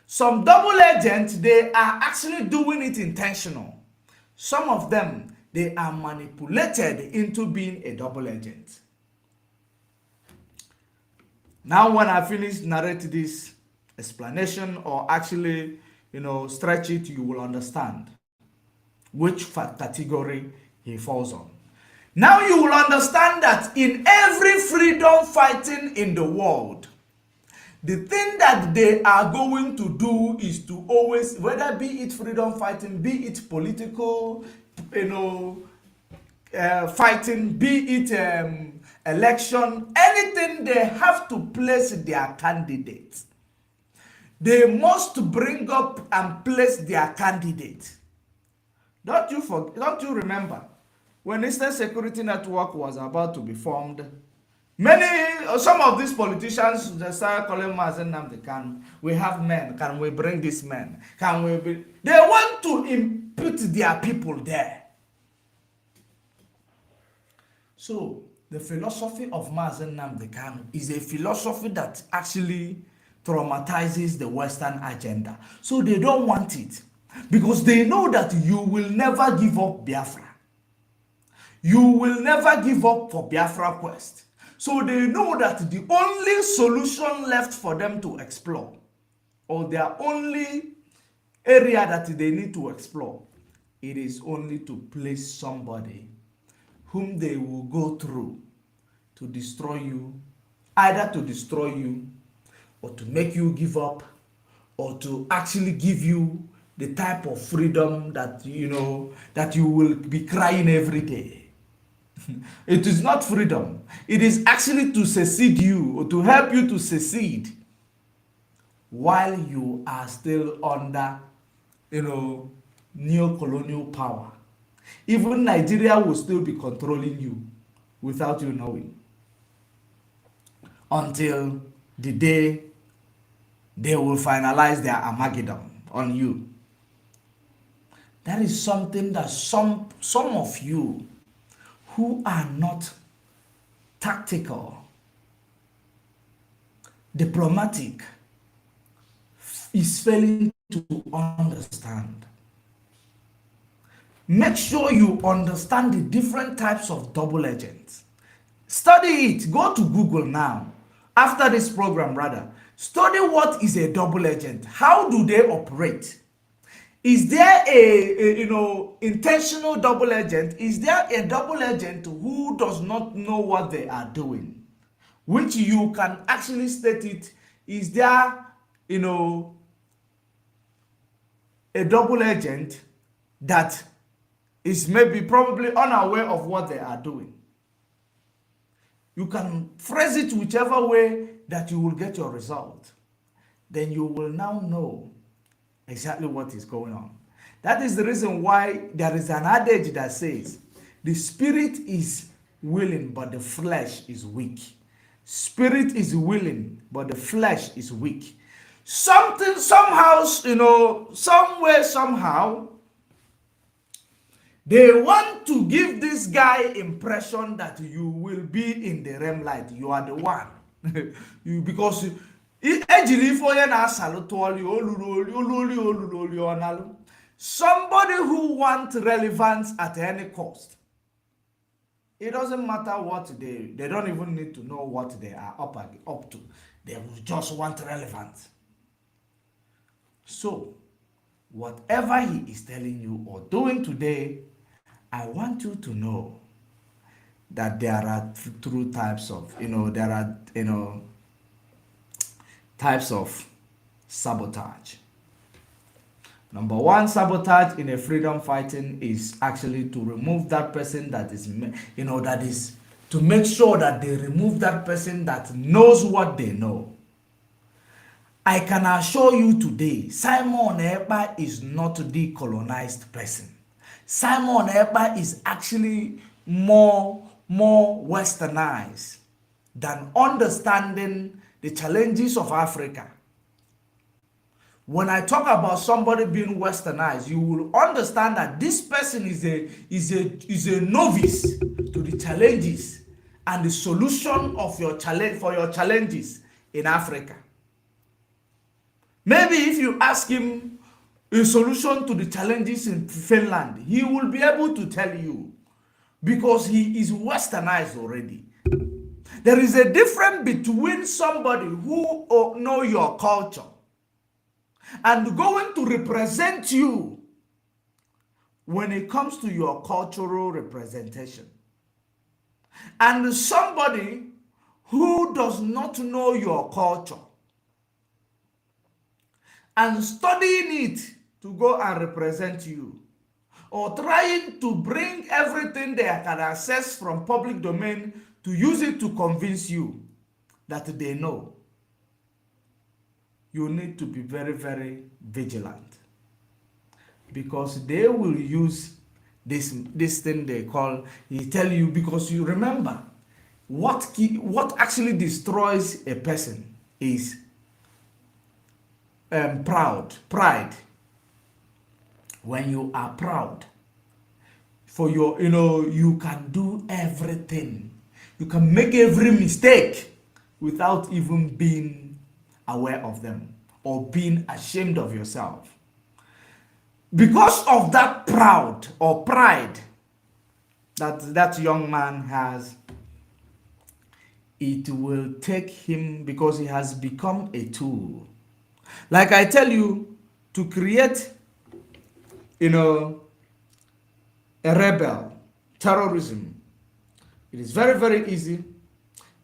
Some double agents, they are actually doing it intentional. Some of them, they are manipulated into being a double agent. Now, when I finish narrate this explanation or actually, stretch it, you will understand which category he falls on. Now you will understand that in every freedom fighting in the world, the thing that they are going to do is to always, whether be it freedom fighting, be it political, fighting, be it election, anything, they have to place their candidate. They must bring up and place their candidate. Don't you remember when Eastern Security Network was about to be formed? Some of these politicians, they started calling N.I.G.E.R.I.A. We have men. Can we bring these men? They want to input their people there. So the philosophy of N.I.G.E.R.I.A. is a philosophy that actually traumatizes the Western agenda. So they don't want it because they know that you will never give up Biafra. You will never give up for Biafra quest. So they know that the only solution left for them to explore, or their only area that they need to explore, it is only to place somebody whom they will go through to destroy you, either to destroy you or to make you give up or to actually give you the type of freedom that that you will be crying every day. It is not freedom. It is actually to secede you or to help you to secede while you are still under, neo-colonial power. Even Nigeria will still be controlling you without you knowing until the day they will finalize their Armageddon on you. That is something that some of you who are not tactical, diplomatic, is failing to understand. Make sure you understand the different types of double agents. Study it. Go to Google now. After this program, rather. Study what is a double agent. How do they operate? Is there a intentional double agent? Is there a double agent who does not know what they are doing? Which you can actually state it. Is there, a double agent that is probably unaware of what they are doing? You can phrase it whichever way that you will get your result. Then you will now know exactly what is going on. That is the reason why there is an adage that says, the spirit is willing, but the flesh is weak. Spirit is willing, but the flesh is weak. Something, somehow, somewhere, somehow, they want to give this guy impression that you will be in the realm light. You are the one. Because somebody who wants relevance at any cost. It doesn't matter what they don't even need to know what they are up to. They will just want relevance. So, whatever he is telling you or doing today, I want you to know that there are true types of, there are, types of sabotage. Number one, sabotage in a freedom fighting is actually to remove that person that is, that is to make sure that they remove that person that knows what they know. I can assure you today, Simon Ekpa is not the decolonized person. Simon Ekpa is actually more westernized than understanding the challenges of Africa. When I talk about somebody being westernized, you will understand that this person is a novice to the challenges and the solution of your challenge for your challenges in Africa. Maybe if you ask him a solution to the challenges in Finland, he will be able to tell you because he is westernized already. There is a difference between somebody who know your culture and going to represent you when it comes to your cultural representation, and somebody who does not know your culture and studying it to go and represent you, or trying to bring everything they can access from public domain to use it to convince you that they know. You need to be very, very vigilant, because they will use this thing they call, he tell you, because you remember what actually destroys a person is pride. When you are proud for your, you can do everything, you can make every mistake without even being aware of them or being ashamed of yourself. Because of that proud or pride that young man has, it will take him, because he has become a tool. Like I tell you, to create, a rebel, terrorism, it is very, very easy.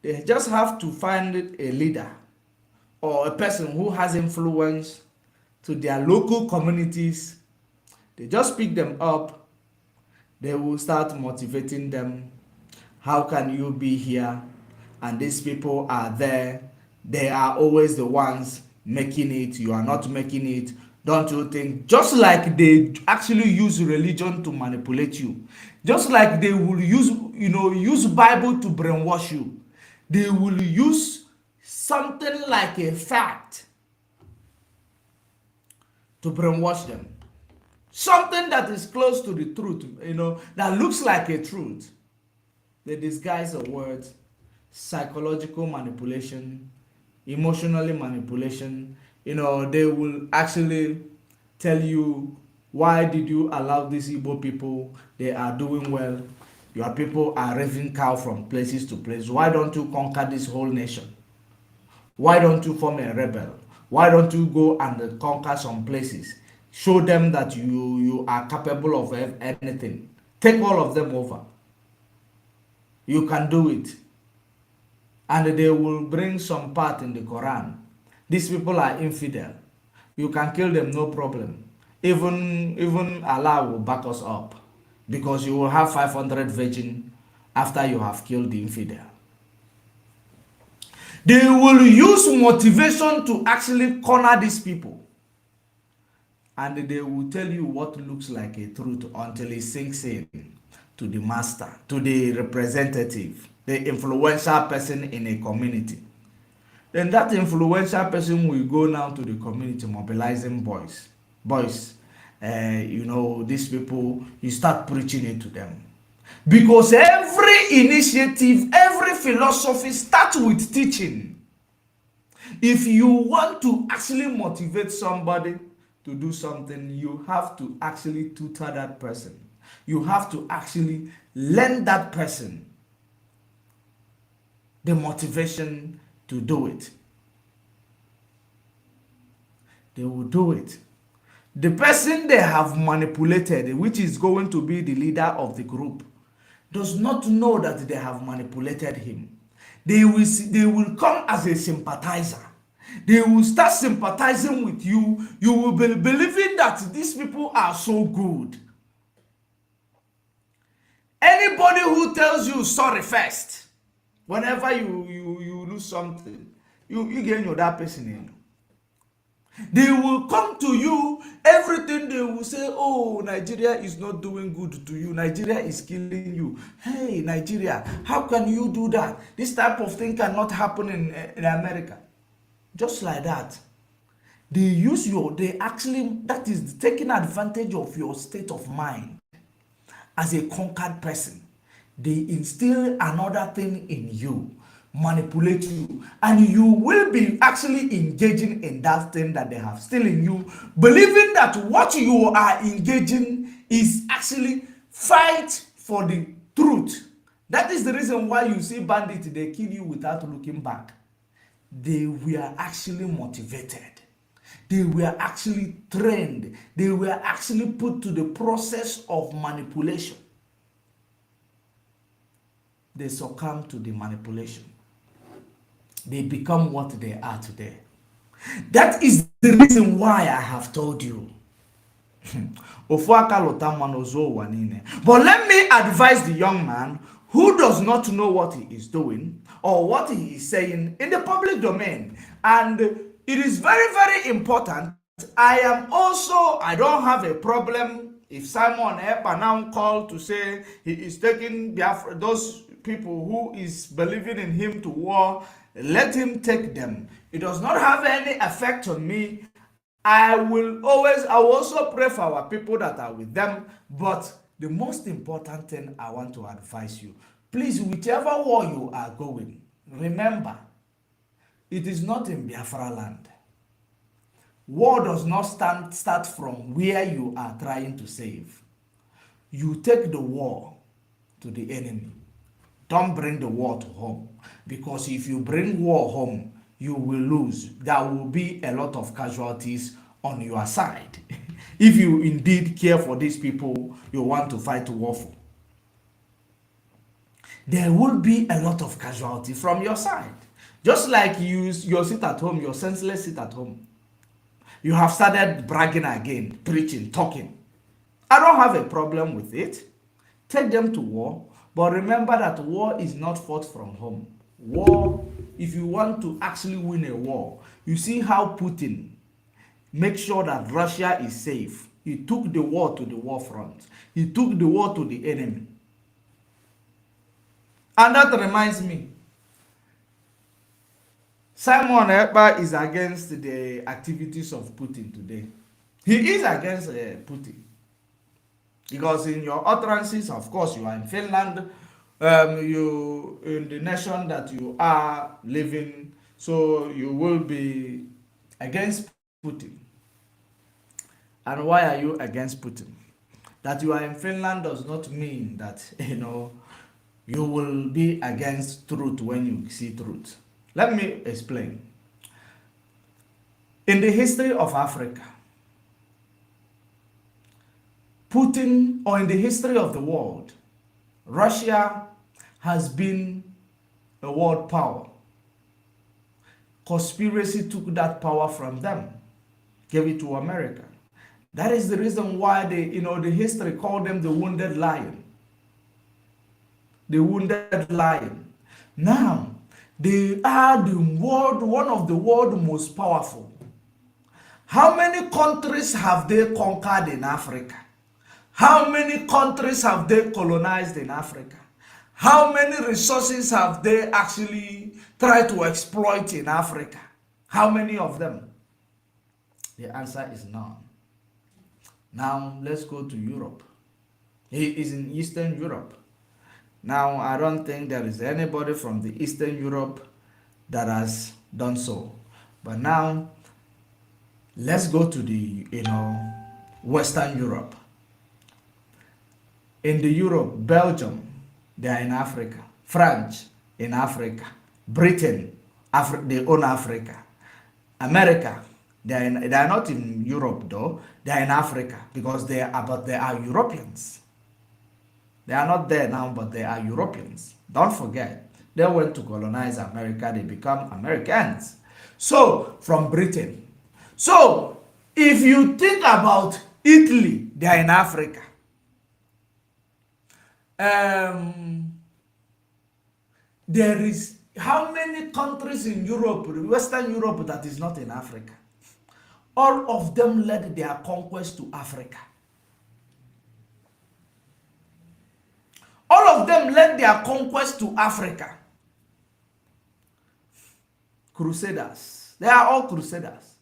They just have to find a leader or a person who has influence to their local communities. They just pick them up. They will start motivating them. How can you be here? And these people are there. They are always the ones making it. You are not making it. Don't you think? Just like they actually use religion to manipulate you. Just like they will use Bible to brainwash you. They will use something like a fact to brainwash them. Something that is close to the truth, that looks like a truth. They disguise the words, psychological manipulation, emotionally manipulation. They will actually tell you, why did you allow these Igbo people? They are doing well. Your people are raising cow from places to place. Why don't you conquer this whole nation? Why don't you form a rebel? Why don't you go and conquer some places? Show them that you are capable of anything. Take all of them over. You can do it. And they will bring some part in the Quran. These people are infidel. You can kill them, no problem. Even Allah will back us up, because you will have 500 virgin after you have killed the infidel. They will use motivation to actually corner these people. And they will tell you what looks like a truth until it sinks in to the master, to the representative, the influential person in a community. Then that influential person will go now to the community, mobilizing boys. These people, you start preaching it to them. Because every initiative, every philosophy starts with teaching. If you want to actually motivate somebody to do something, you have to actually tutor that person. You have to actually lend that person the motivation to do it. They will do it. The person they have manipulated, which is going to be the leader of the group, does not know that they have manipulated him. They will come as a sympathizer. They will start sympathizing with you. You will be believing that these people are so good. Anybody who tells you sorry first, whenever you lose something, you gain your that person in. They will come to you, everything they will say, oh, Nigeria is not doing good to you. Nigeria is killing you. Hey, Nigeria, how can you do that? This type of thing cannot happen in America. Just like that. They actually, that is taking advantage of your state of mind as a conquered person. They instill another thing in you, manipulate you, and you will be actually engaging in that thing that they have still in you, believing that what you are engaging is actually fight for the truth. That is the reason why you see bandits, they kill you without looking back. They were actually motivated. They were actually trained. They were actually put to the process of manipulation. They succumb to the manipulation. They become what they are today. That is the reason why I have told you. But let me advise the young man who does not know what he is doing or what he is saying in the public domain. And it is very, very important. I don't have a problem if Simon Ekpa now called to say he is taking those people who is believing in him to war. Let him take them. It does not have any effect on me. I will also pray for our people that are with them. But the most important thing I want to advise you, please, whichever war you are going, remember, it is not in Biafra land. War does not start from where you are trying to save. You take the war to the enemy. Don't bring the war to home. Because if you bring war home, you will lose. There will be a lot of casualties on your side. If you indeed care for these people you want to fight war for. There will be a lot of casualty from your side. Just like you sit at home, your senseless sit at home. You have started bragging again, preaching, talking. I don't have a problem with it. Take them to war. But remember that war is not fought from home. War, if you want to actually win a war, you see how Putin makes sure that Russia is safe. He took the war to the war front. He took the war to the enemy. And that reminds me, Simon Ekpa is against the activities of Putin today. He is against Putin. Because in your utterances, of course, you are in Finland, you in the nation that you are living, so you will be against Putin. And why are you against Putin? That you are in Finland does not mean that, you will be against truth when you see truth. Let me explain. In the history of Africa, Putin, or in the history of the world, Russia has been a world power. Conspiracy took that power from them, gave it to America. That is the reason why the history called them the wounded lion. The wounded lion. Now, they are one of the world's most powerful. How many countries have they conquered in Africa? How many countries have they colonized in Africa? How many resources have they actually tried to exploit in Africa? How many of them? The answer is none. Now, let's go to Europe. He is in Eastern Europe. Now, I don't think there is anybody from the Eastern Europe that has done so. But now, let's go to the, Western Europe. In the Europe, Belgium, they are in Africa. France, in Africa. Britain, they own Africa. America, they are not in Europe though. They are in Africa because they are Europeans. They are not there now, but they are Europeans. Don't forget, they went to colonize America, they become Americans. So, from Britain. So, if you think about Italy, they are in Africa. There is how many countries in Europe, Western Europe, that is not in Africa? All of them led their conquest to Africa. All of them led their conquest to Africa. Crusaders. They are all crusaders.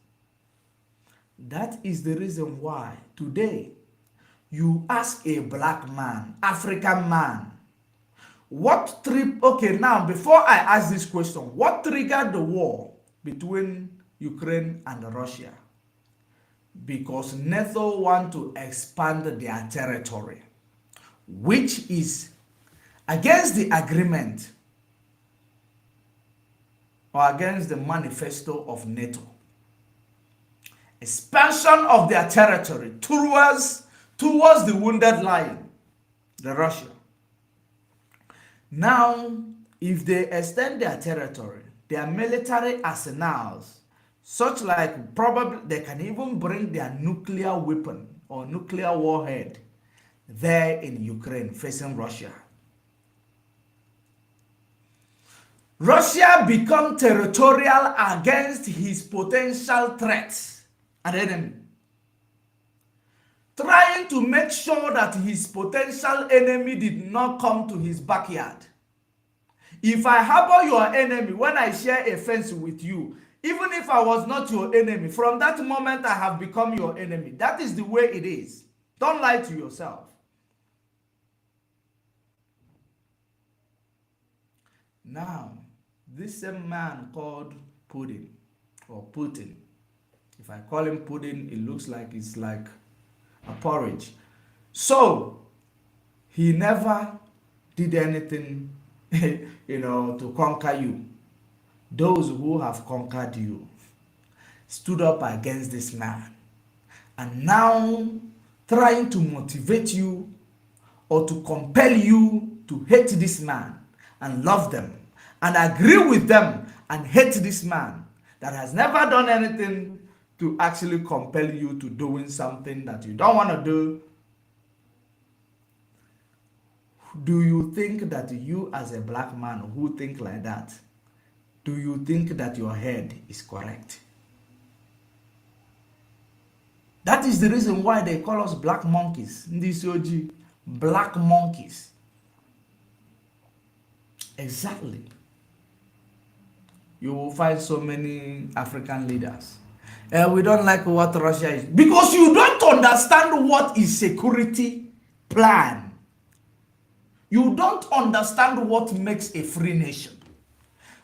That is the reason why today you ask a black man, African man, what trip, okay, now before I ask this question, what triggered the war between Ukraine and Russia? Because NATO want to expand their territory, which is against the agreement or against the manifesto of NATO. Expansion of their territory towards the wounded lion, the Russia. Now, if they extend their territory, their military arsenals, such like probably they can even bring their nuclear weapon or nuclear warhead there in Ukraine facing Russia. Russia become territorial against his potential threats and enemy, trying to make sure that his potential enemy did not come to his backyard. If I harbor your enemy when I share a fence with you, even if I was not your enemy, from that moment I have become your enemy. That is the way it is. Don't lie to yourself. Now, this same man called Putin, or Putin, if I call him Putin, it looks like it's like a porridge. So, he never did anything, to conquer you. Those who have conquered you stood up against this man and now trying to motivate you or to compel you to hate this man and love them and agree with them and hate this man that has never done anything to actually compel you to doing something that you don't want to do. Do you think that you as a black man who think like that, do you think that your head is correct? That is the reason why they call us black monkeys. Ndi black monkeys. Exactly. You will find so many African leaders. We don't like what Russia is. Because you don't understand what is security plan. You don't understand what makes a free nation.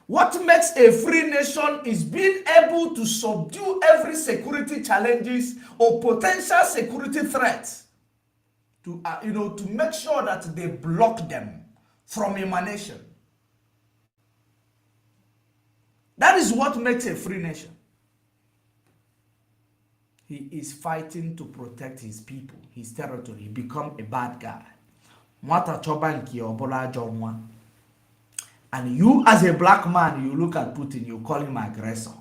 What makes a free nation is being able to subdue every security challenges or potential security threats to make sure that they block them from emanation. That is what makes a free nation. He is fighting to protect his people, his territory. He become a bad guy. And you as a black man, you look at Putin, you call him aggressor.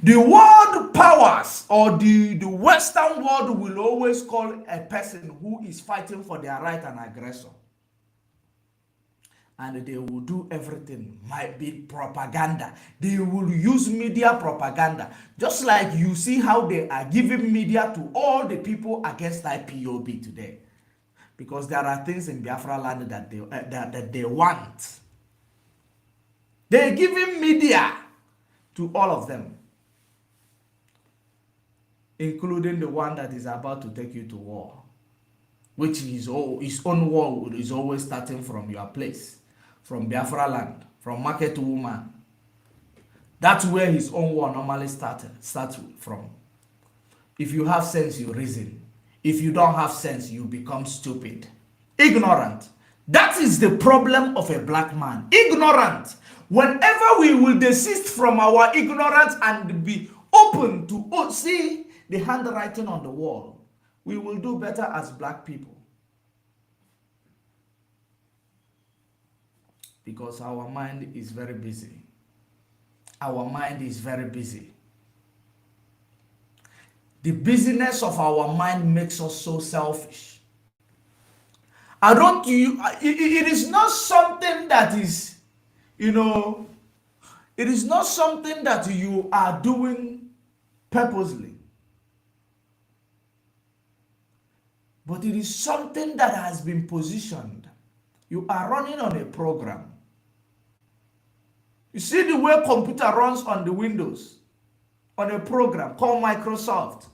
The world powers or the Western world will always call a person who is fighting for their right an aggressor. And they will do everything, might be propaganda. They will use media propaganda. Just like you see how they are giving media to all the people against IPOB today. Because there are things in Biafra land that they want. They're giving media to all of them, including the one that is about to take you to war, which is his own war is always starting from your place, from Biafra land, from market woman. That's where his own war normally starts from. If you have sense, you reason. If you don't have sense, you become stupid, ignorant. That is the problem of a black man, ignorant. Whenever we will desist from our ignorance and be open to see the handwriting on the wall, we will do better as black people. because our mind is very busy. Our mind is very busy. The busyness of our mind makes us so selfish. It is not something that is, it is not something that you are doing purposely. But it is something that has been positioned. You are running on a program. You see the way computer runs on the Windows, on a program called Microsoft.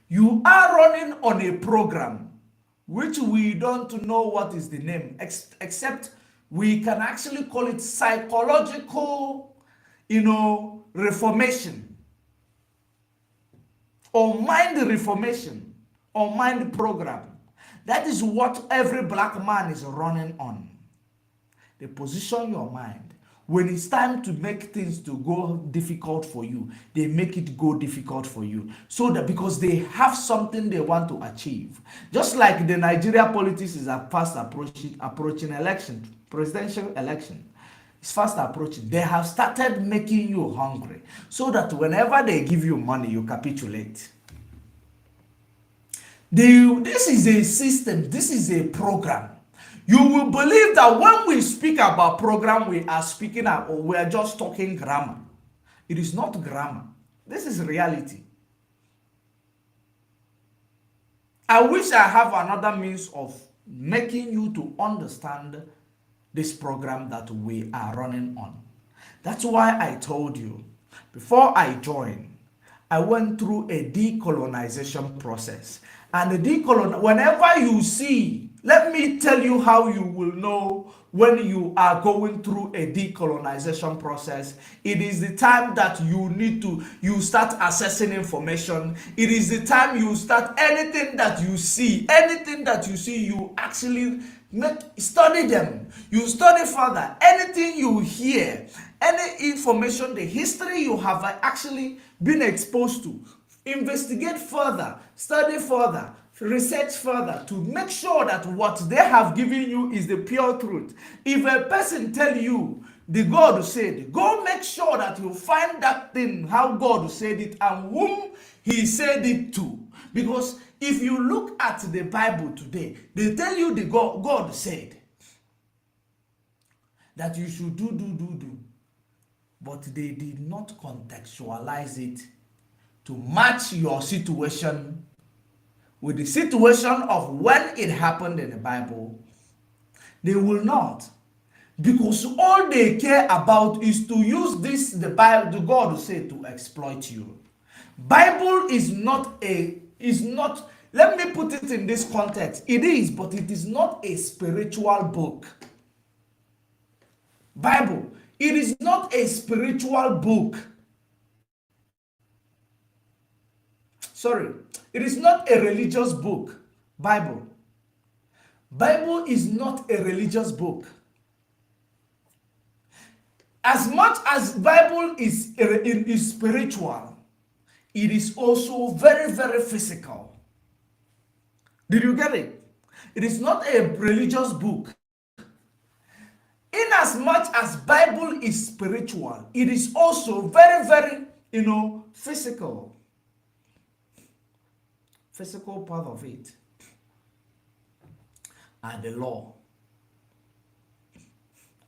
You are running on a program which we don't know what is the name, except we can actually call it psychological, reformation, or mind reformation, or mind program. That is what every black man is running on. They position your mind. When it's time to make things to go difficult for you, they make it go difficult for you. So that because they have something they want to achieve. Just like the Nigeria politics is fast approaching election, presidential election. It's fast approaching. They have started making you hungry. So that whenever they give you money, you capitulate. This is a system. This is a program. You will believe that when we speak about program, we are speaking or we are just talking grammar. It is not grammar. This is reality. I wish I have another means of making you to understand this program that we are running on. That's why I told you, before I joined, I went through a decolonization process. And whenever you see, let me tell you how you will know when you are going through a decolonization process. It is the time that you start assessing information. It is the time you start anything that you see, you actually study them. You study further. Anything you hear, any information, the history you have actually been exposed to, investigate further, study further, research further to make sure that what they have given you is the pure truth. If a person tell you the God said, go make sure that you find that thing, how God said it and whom he said it to. Because if you look at the Bible today, they tell you the God said that you should do. But they did not contextualize it to match your situation with the situation of when it happened in the Bible. They will not, because all they care about is to use the Bible, the God said, to exploit you. Bible is not, let me put it in this context. It is, but it is not a spiritual book. Bible, it is not a spiritual book. Sorry, it is not a religious book. Bible is not a religious book. As much as Bible is spiritual, it is also very, very physical. Did you get it? It is not a religious book. In as much as Bible is spiritual, it is also very, very, physical. Physical part of it are the law,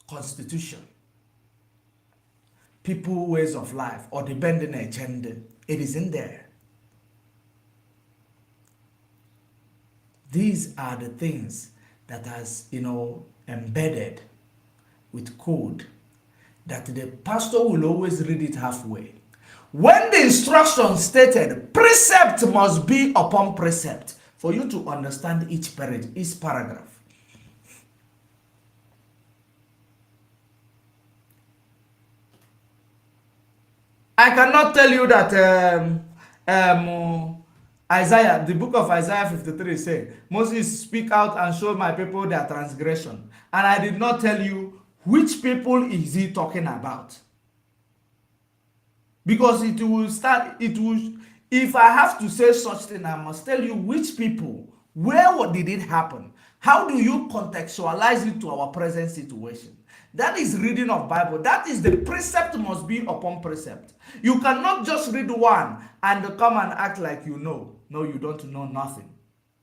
constitution, people ways of life, or the bending agenda. It is in there. These are the things that has embedded with code that the pastor will always read it halfway. When the instruction stated, precept must be upon precept for you to understand each paragraph. I cannot tell you that Isaiah, the book of Isaiah 53 said, Moses speak out and show my people their transgression. And I did not tell you which people is he talking about. Because if I have to say such thing, I must tell you which people, what did it happen? How do you contextualize it to our present situation? That is reading of Bible. That is the precept must be upon precept. You cannot just read one and come and act like you know. No, you don't know nothing.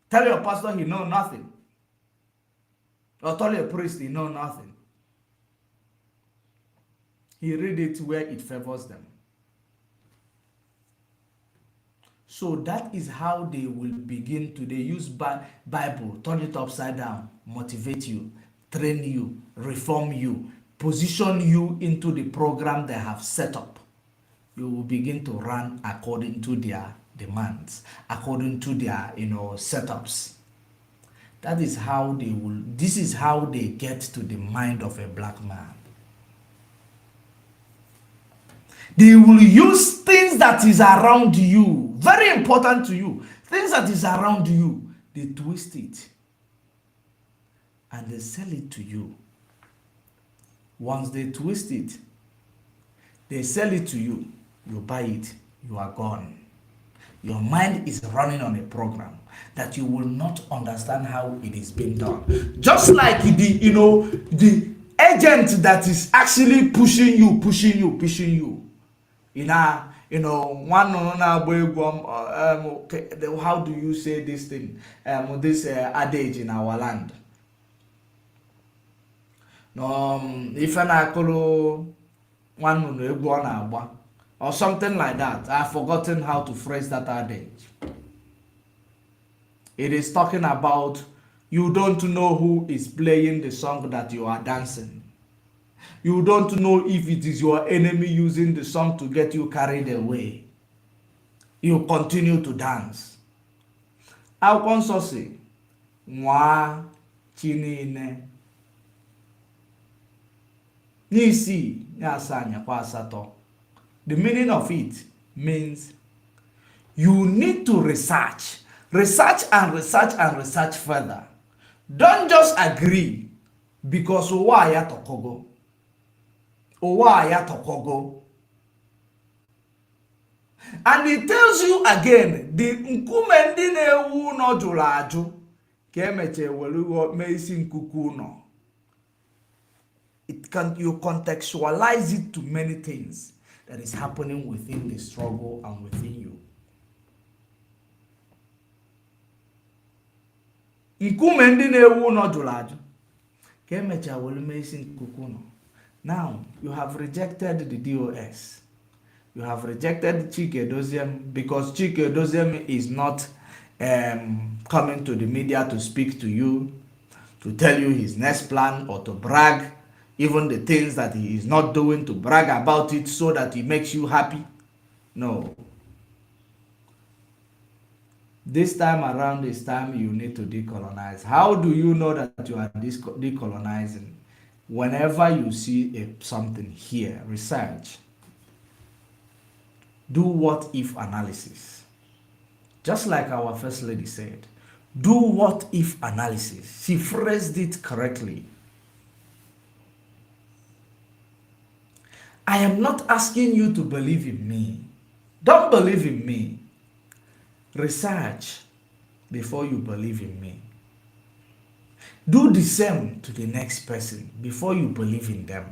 Tell your pastor he know nothing. Or tell your priest he know nothing. He read it where it favors them. So that is how they will begin to, they use Bible, turn it upside down, motivate you, train you, reform you, position you into the program they have set up. You will begin to run according to their demands, according to their, setups. That is how they will, this is how they get to the mind of a black man. They will use things that is around you, very important to you, things that is around you, they twist it and they sell it to you. Once they twist it, they sell it to you, you buy it, you are gone. Your mind is running on a program that you will not understand how it is being done. Just like the agent that is actually pushing you. One how do you say this thing? This adage in our land. If an one or something like that. I've forgotten how to phrase that adage. It is talking about you don't know who is playing the song that you are dancing. You don't know if it is your enemy using the song to get you carried away. You continue to dance. Akwụkwọ nsọ si, nwa chinine n'isi nyasa nyakwa asatọ. The meaning of it means you need to research further. Don't just agree because ụwa ya tokogo. And it tells you again, the nkume ndị na-ewu ụlọ jụrụ ajụ ka emeche were mee isi nkuku ụlọ. You contextualize it to many things that is happening within the struggle and within you. Nkume ndị na-ewu ụlọ jụrụ ajụ ka emecha were mee isi nkuku ụlọ. Now you have rejected the DOS. You have rejected N.I.G.E.R.I.A because N.I.G.E.R.I.A is not coming to the media to speak to you, to tell you his next plan or to brag, even the things that he is not doing, to brag about it so that he makes you happy. No. This time around, it's time you need to decolonize. How do you know that you are decolonizing? Whenever you see something here, research. Do what if analysis. Just like our First Lady said, do what if analysis. She phrased it correctly. I am not asking you to believe in me. Don't believe in me. Research before you believe in me. Do the same to the next person before you believe in them.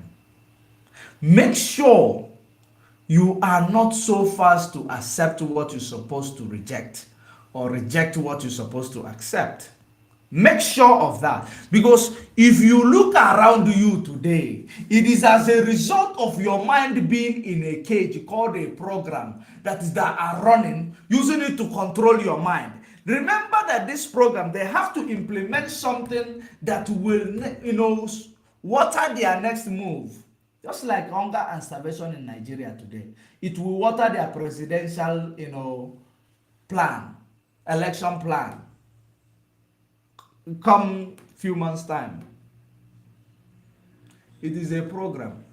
Make sure you are not so fast to accept what you're supposed to reject or reject what you're supposed to accept. Make sure of that, because if you look around you today, it is as a result of your mind being in a cage called a program that are running, using it to control your mind. Remember that this program, they have to implement something that will, water their next move. Just like hunger and starvation in Nigeria today. It will water their presidential, plan, election plan. Come few months time. It is a program.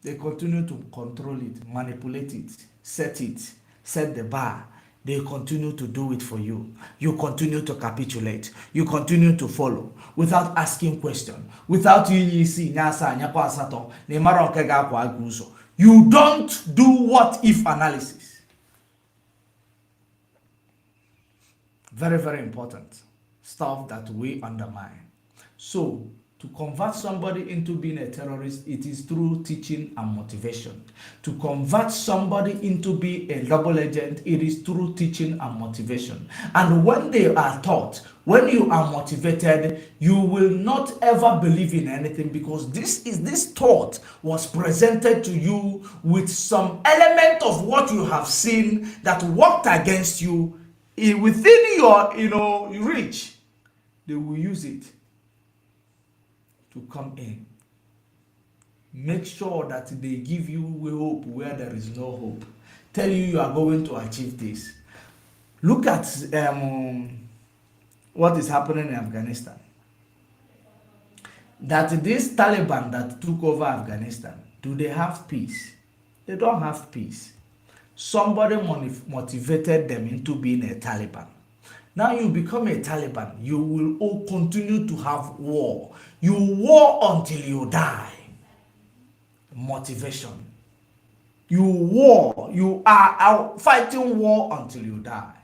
They continue to control it, manipulate it, set the bar. They continue to do it for you. You continue to capitulate. You continue to follow without asking questions, without you don't do what if analysis. Very, very important stuff that we undermine. So To convert somebody into being a terrorist, it is through teaching and motivation. To convert somebody into being a double agent, it is through teaching and motivation. And when they are taught, when you are motivated, you will not ever believe in anything, because this thought was presented to you with some element of what you have seen that worked against you within your reach. They will use it to come in. Make sure that they give you hope where there is no hope. Tell you are going to achieve this. Look at what is happening in Afghanistan. That this Taliban that took over Afghanistan, do they have peace? They don't have peace. Somebody motivated them into being a Taliban. Now you become a Taliban, you will all continue to have war. You war until you die. Motivation. You war, you are out fighting war until you die.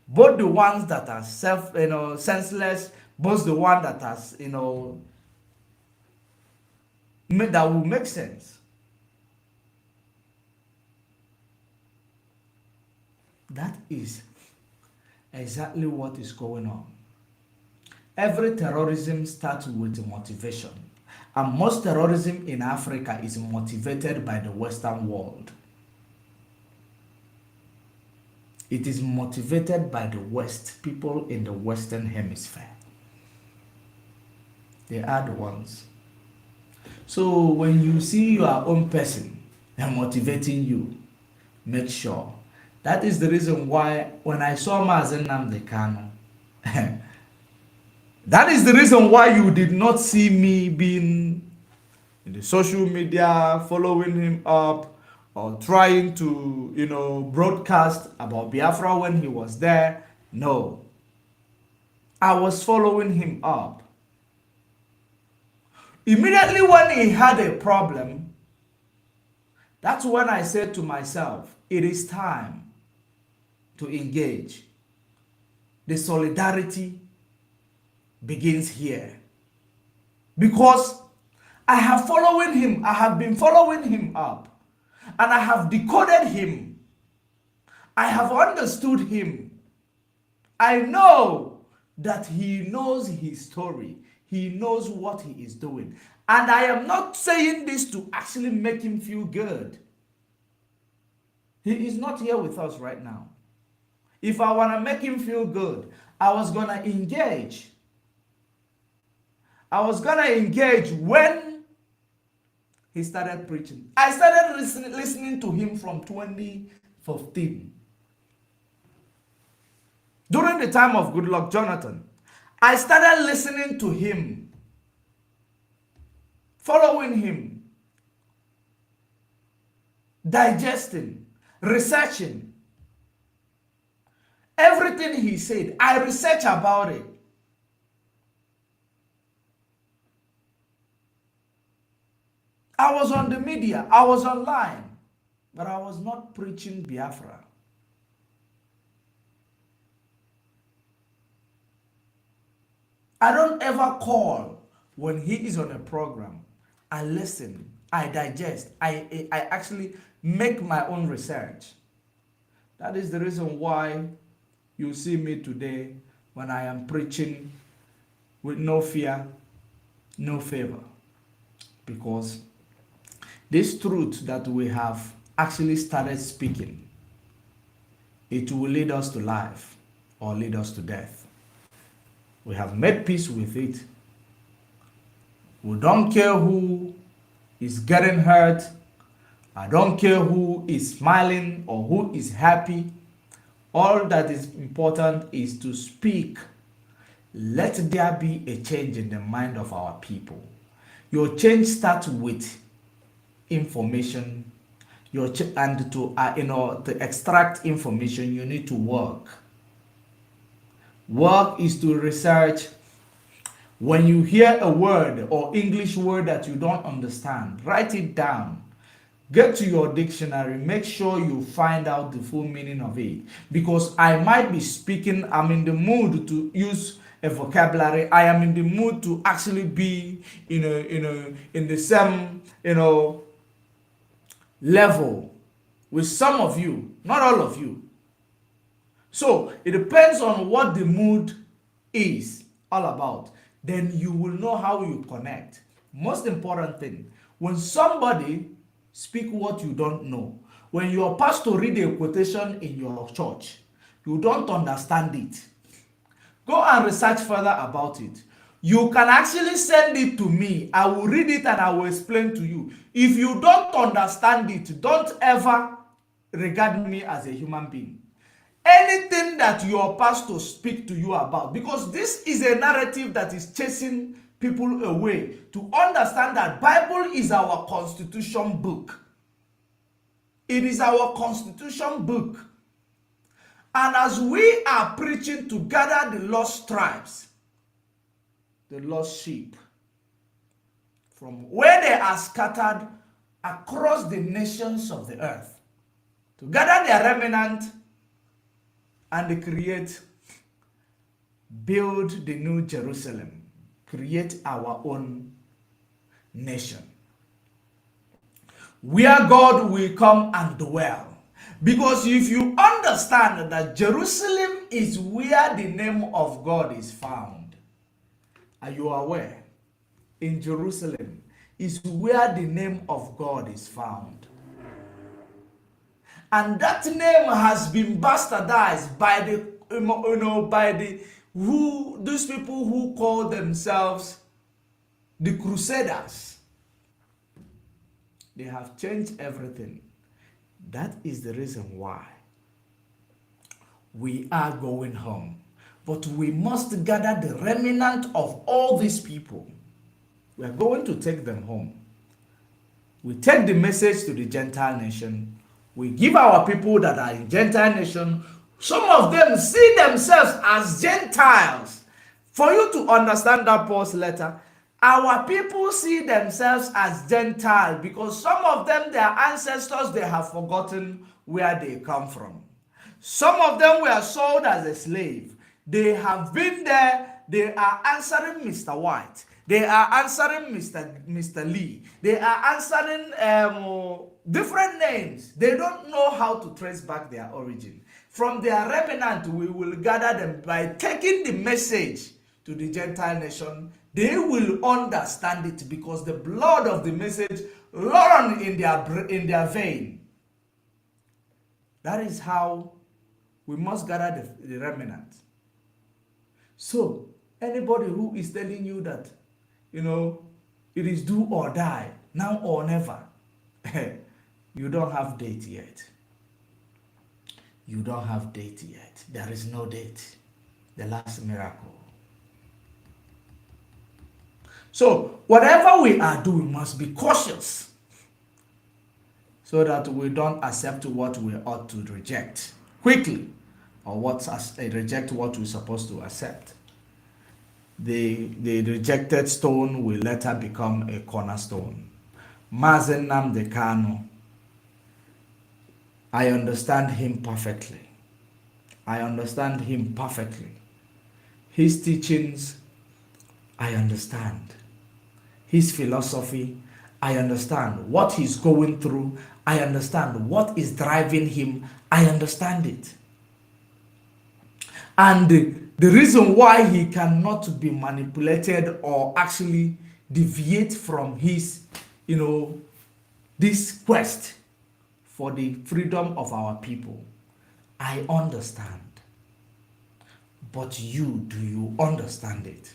Both the ones that are senseless, both the one that has, that will make sense. That is exactly what is going on. Every terrorism starts with motivation. And most terrorism in Africa is motivated by the Western world. It is motivated by the West, people in the Western hemisphere. They are the ones. So when you see your own person motivating you, make sure. That is the reason why when I saw Mazen Nnamdi Kanu, that is the reason why you did not see me being in the social media, following him up, or trying to, broadcast about Biafra when he was there. No. I was following him up. Immediately when he had a problem, that's when I said to myself, it is time to engage. The solidarity begins here. Because I have been following him up, and I have decoded him. I have understood him. I know that he knows his story. He knows what he is doing. And I am not saying this to actually make him feel good. He is not here with us right now. If I want to make him feel good, I was going to engage. I was going to engage when he started preaching. I started listening to him from 2015. During the time of Goodluck Jonathan, I started listening to him, following him, digesting, researching. Everything he said, I research about it. I was on the media, I was online, but I was not preaching Biafra. I don't ever call when he is on a program. I listen, I digest, I actually make my own research. That is the reason why you see me today when I am preaching with no fear, no favor. Because this truth that we have actually started speaking, it will lead us to life or lead us to death. We have made peace with it. We don't care who is getting hurt. I don't care who is smiling or who is happy. All that is important is to speak. Let there be a change in the mind of our people. Your change starts with information. To extract information, you need to work. Work is to research. When you hear a word or English word that you don't understand, write it down. Get to your dictionary. Make sure you find out the full meaning of it. Because I might be speaking, I'm in the mood to use a vocabulary. I am in the mood to actually be in the same level with some of you, not all of you. So it depends on what the mood is all about. Then you will know how you connect. Most important thing, when somebody speak what you don't know, when your pastor read a quotation in your church, you don't understand it, go and research further about it. You can actually send it to me. I will read it and I will explain to you. If you don't understand it, don't ever regard me as a human being. Anything that your pastor speak to you about, because this is a narrative that is chasing people away to understand that Bible is our constitution book. It is our constitution book. And as we are preaching to gather the lost tribes, the lost sheep, from where they are scattered across the nations of the earth, to gather their remnant and build the new Jerusalem, create our own nation, where God will come and dwell. Because if you understand that Jerusalem is where the name of God is found, are you aware? In Jerusalem is where the name of God is found. And that name has been bastardized by these people who call themselves the Crusaders. They have changed everything. That is the reason why we are going home. But we must gather the remnant of all these people. We are going to take them home. We take the message to the Gentile nation. We give our people that are in Gentile nation. Some of them see themselves as Gentiles. For you to understand that Paul's letter, our people see themselves as Gentile because some of them, their ancestors, they have forgotten where they come from. Some of them were sold as a slave. They have been there. They are answering Mr. White. They are answering Mr. Lee. They are answering different names. They don't know how to trace back their origin. From their remnant, we will gather them by taking the message to the Gentile nation. They will understand it because the blood of the message run in their vein. That is how we must gather the remnant. So, anybody who is telling you that, it is do or die, now or never, you don't have date yet. You don't have date yet. There is no date. The last miracle. So, whatever we are doing must be cautious so that we don't accept what we ought to reject quickly, or reject what we're supposed to accept. The rejected stone will later become a cornerstone. Mazi Nnamdi Kanu, I understand him perfectly. I understand him perfectly. His teachings, I understand. His philosophy, I understand. What he's going through, I understand. What is driving him, I understand it. And the reason why he cannot be manipulated or actually deviate from his, this quest for the freedom of our people, I understand. But do you understand it?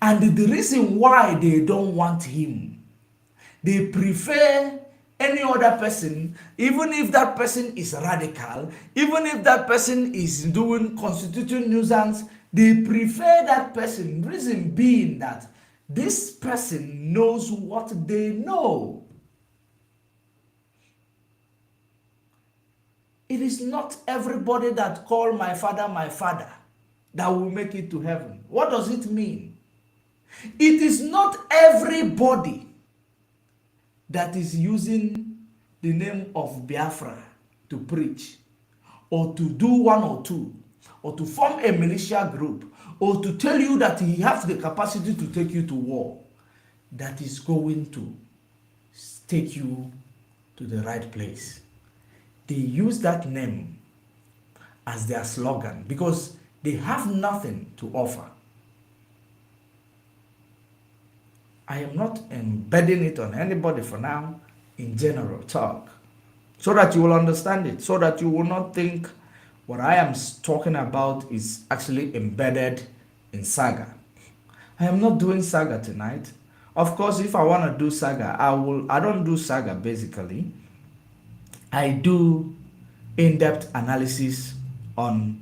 And the reason why they don't want him, they prefer any other person, even if that person is radical, even if that person is doing constitutional nuisance, they prefer that person. Reason being that this person knows what they know. It is not everybody that call my father that will make it to heaven. What does it mean? It is not everybody that is using the name of Biafra to preach, or to do one or two, or to form a militia group, or to tell you that he has the capacity to take you to war, that is going to take you to the right place. They use that name as their slogan because they have nothing to offer. I am not embedding it on anybody for now, in general talk, so that you will understand it, so that you will not think what I am talking about is actually embedded in saga. I am not doing saga tonight. Of course, if I want to do saga, I will. I don't do saga basically. I do in-depth analysis on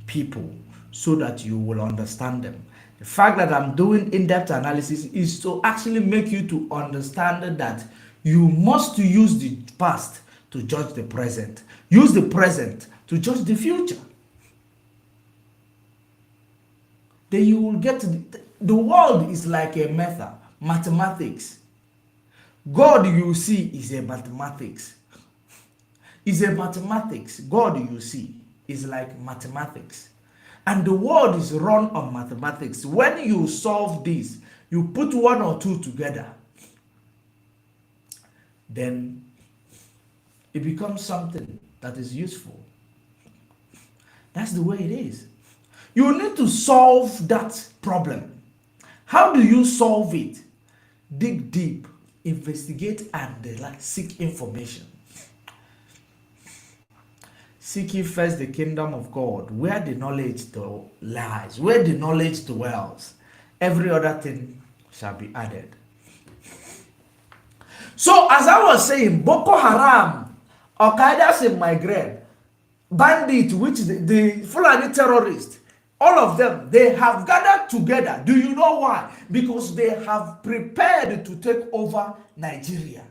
people so that you will understand them. The fact that I'm doing in-depth analysis is to actually make you to understand that you must use the past to judge the present. Use the present to judge the future. Then you will get the world is like a method, mathematics. God you see is a mathematics. Is a mathematics. God you see is like mathematics. And the world is run on mathematics. When you solve this, you put one or two together, then it becomes something that is useful. That's the way it is. You need to solve that problem. How do you solve it? Dig deep, investigate, and seek information. Seek ye first the kingdom of God, where the knowledge lies, where the knowledge dwells. Every other thing shall be added. So, as I was saying, Boko Haram, Al-Qaeda N.I.G.E.R.I.A, bandits, which the Fulani terrorists, all of them, they have gathered together. Do you know why? Because they have prepared to take over Nigeria.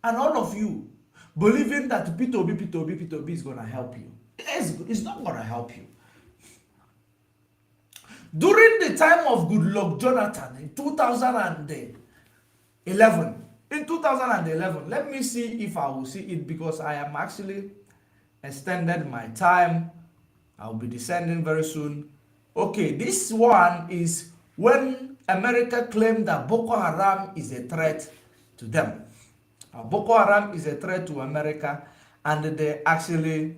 And all of you believing that P2B is going to help you. It's not going to help you. During the time of Goodluck Jonathan in 2011, let me see if I will see it, because I am actually extended my time. I'll be descending very soon. Okay, this one is when America claimed that Boko Haram is a threat to them. Boko Haram is a threat to America, and they actually,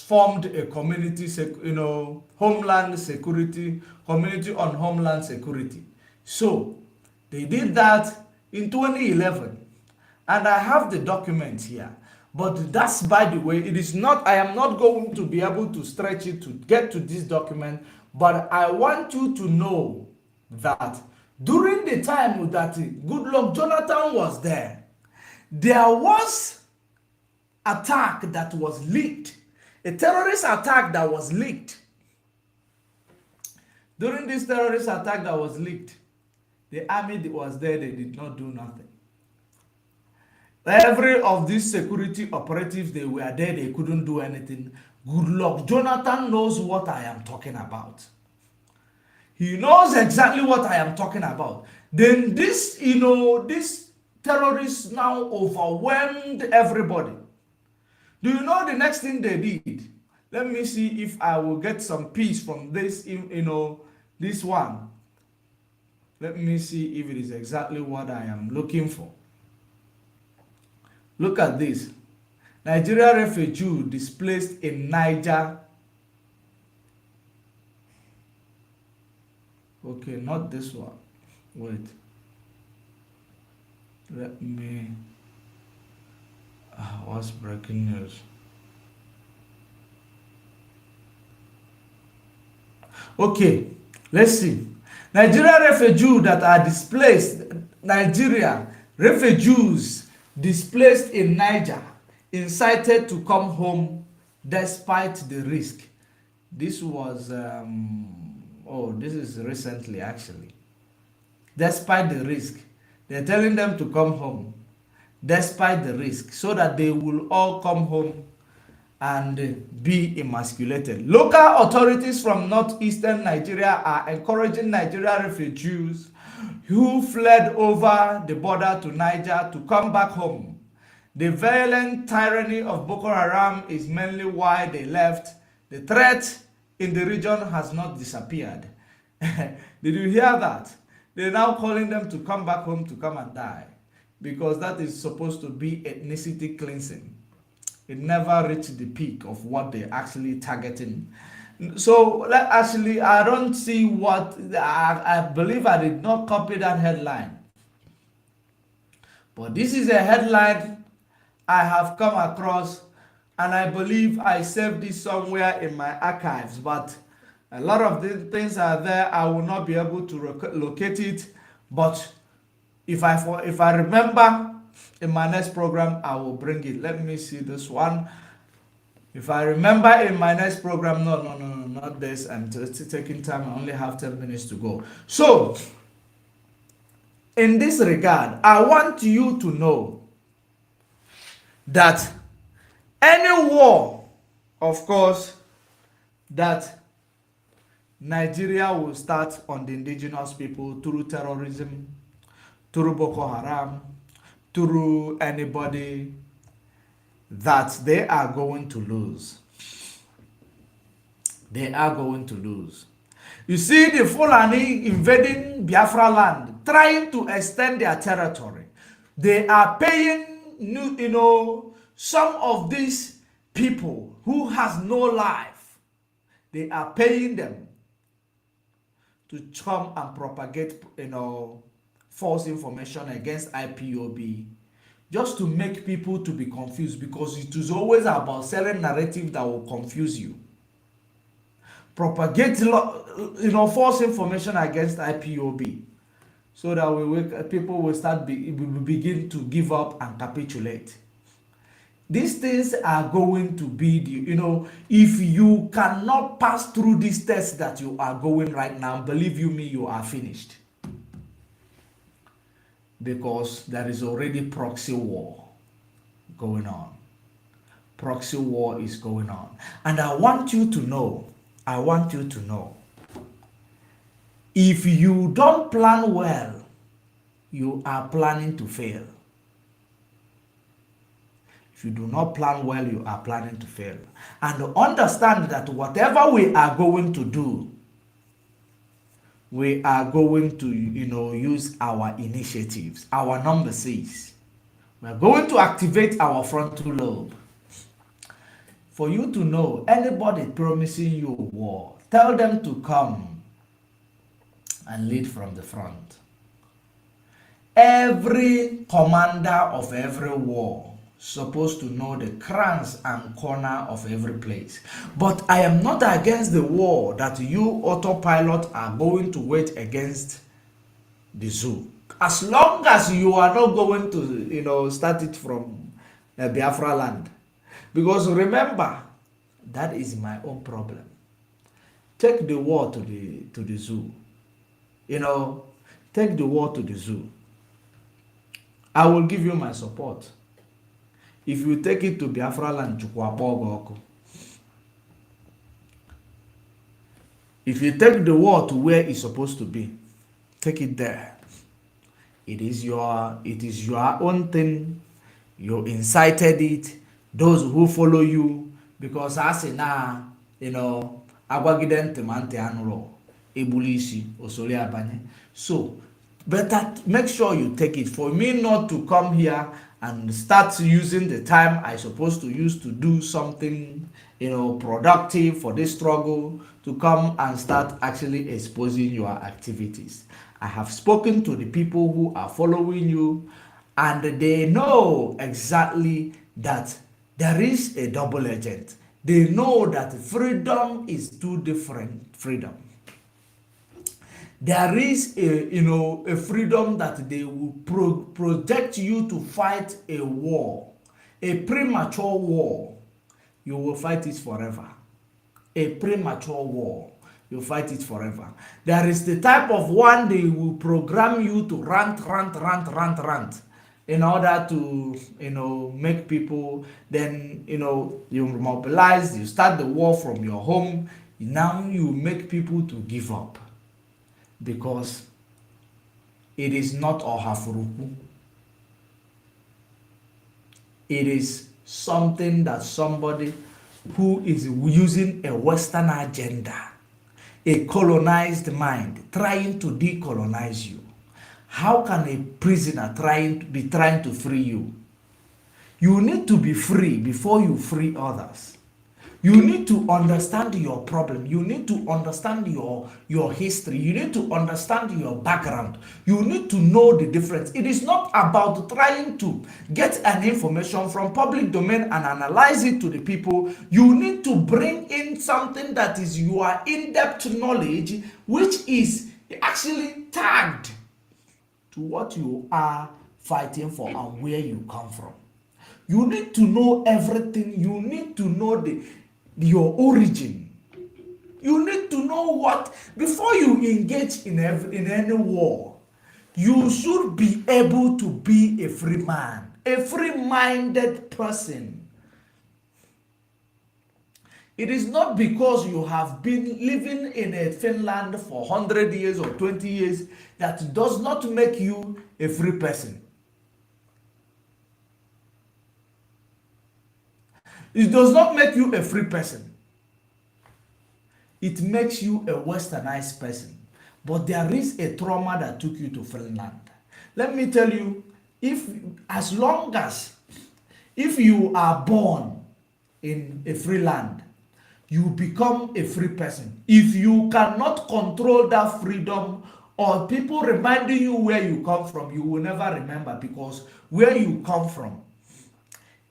formed a community, homeland security, community on homeland security. So they did that in 2011, and I have the documents here. But that's, by the way, it is not, I am not going to be able to stretch it to get to this document, but I want you to know that during the time that Goodluck Jonathan was there was attack that was leaked, a terrorist attack that was leaked. During this terrorist attack that was leaked, the army that was there, they did not do nothing. Every of these security operatives, they were there, they couldn't do anything. Goodluck Jonathan knows what I am talking about. He knows exactly what I am talking about. Then this, this terrorists now overwhelmed everybody. Do you know the next thing they did? Let me see if I will get some peace from this, this one. Let me see if it is exactly what I am looking for. Look at this. Nigeria refugee displaced in Niger. Okay, not this one. Wait. Let me... what's breaking news? Okay, let's see. Nigeria refugees that are displaced. Nigeria refugees displaced in Niger incited to come home despite the risk. This was this is recently actually. Despite the risk, they're telling them to come home despite the risk, so that they will all come home and be emasculated. Local authorities from northeastern Nigeria are encouraging Nigerian refugees who fled over the border to Niger to come back home. The violent tyranny of Boko Haram is mainly why they left The threat in the region has not disappeared. Did you hear that? They're now calling them to come back home to come and die, because that is supposed to be ethnicity cleansing. It never reached the peak of what they're actually targeting. So actually, I don't see what I believe I did not copy that headline. But this is a headline I have come across, and I believe I saved this somewhere in my archives. But a lot of the things are there. I will not be able to locate it. But if I remember in my next program, I will bring it. Let me see this one. If I remember in my next program, no, not this. I'm just taking time. I only have 10 minutes to go. So, in this regard, I want you to know that any war, of course, that Nigeria will start on the indigenous people through terrorism, through Boko Haram, through anybody, that they are going to lose. They are going to lose. You see the Fulani invading Biafra land, trying to extend their territory. They are paying, some of these people who has no life, they are paying them to come and propagate, false information against IPOB, just to make people to be confused, because it is always about selling narrative that will confuse you. Propagate, false information against IPOB, so that people will begin to give up and capitulate. These things are going to be if you cannot pass through this test that you are going right now, believe you me, you are finished. Because there is already proxy war going on. Proxy war is going on. And I want you to know, if you don't plan well, you are planning to fail. If you do not plan well, you are planning to fail. And understand that whatever we are going to do, we are going to, use our initiatives, our number 6. We are going to activate our frontal lobe. For you to know, anybody promising you war, tell them to come and lead from the front. Every commander of every war supposed to know the cracks and corner of every place. But I am not against the war that you autopilot are going to wage against the zoo. As long as you are not going to, start it from Biafra land. Because remember, that is my own problem. Take the war to the zoo. Take the war to the zoo. I will give you my support. If you take it to Biafra land, if you take the war to where it's supposed to be, take it there. It is your own thing. You incited it. Those who follow you, because I say now, Obident N.I.G.E.R.I.A ebulisi osori abanye. So better make sure you take it. For me not to come here and start using the time I supposed to use to do something productive for this struggle, to come and start actually exposing your activities. I have spoken to the people who are following you, and they know exactly that there is a double agent. They know that freedom is two different freedom. There is a freedom that they will project you to fight a war, a premature war. You will fight it forever. A premature war, you fight it forever. There is the type of one they will program you to rant in order to make people, then you mobilize, you start the war from your home. Now you make people to give up, because it is not Ohafuruku. It is something that somebody who is using a Western agenda, a colonized mind, trying to decolonize you. How can a prisoner be trying to free you? You need to be free before you free others. You need to understand your problem. You need to understand your history. You need to understand your background. You need to know the difference. It is not about trying to get an information from public domain and analyze it to the people. You need to bring in something that is your in-depth knowledge, which is actually tagged to what you are fighting for and where you come from. You need to know everything. You need to know your origin. You need to know what, before you engage in any war, you should be able to be a free man, a free-minded person. It is not because you have been living in a Finland for 100 years or 20 years that does not make you a free person. It does not make you a free person. It makes you a westernized person. But there is a trauma that took you to Finland. Let me tell you, if you are born in a free land, you become a free person. If you cannot control that freedom, or people reminding you where you come from, you will never remember, because where you come from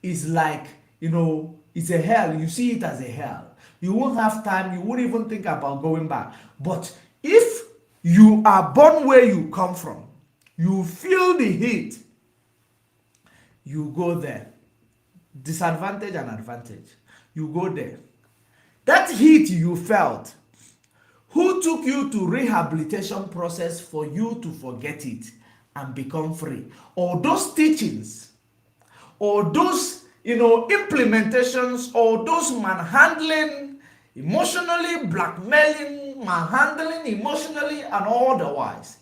is like, it's a hell. You see it as a hell. You won't have time. You won't even think about going back. But if you are born where you come from, you feel the heat, you go there. Disadvantage and advantage. You go there. That heat you felt, who took you to rehabilitation process for you to forget it and become free? Or those teachings, or those implementations, or those manhandling, emotionally blackmailing, manhandling emotionally and otherwise.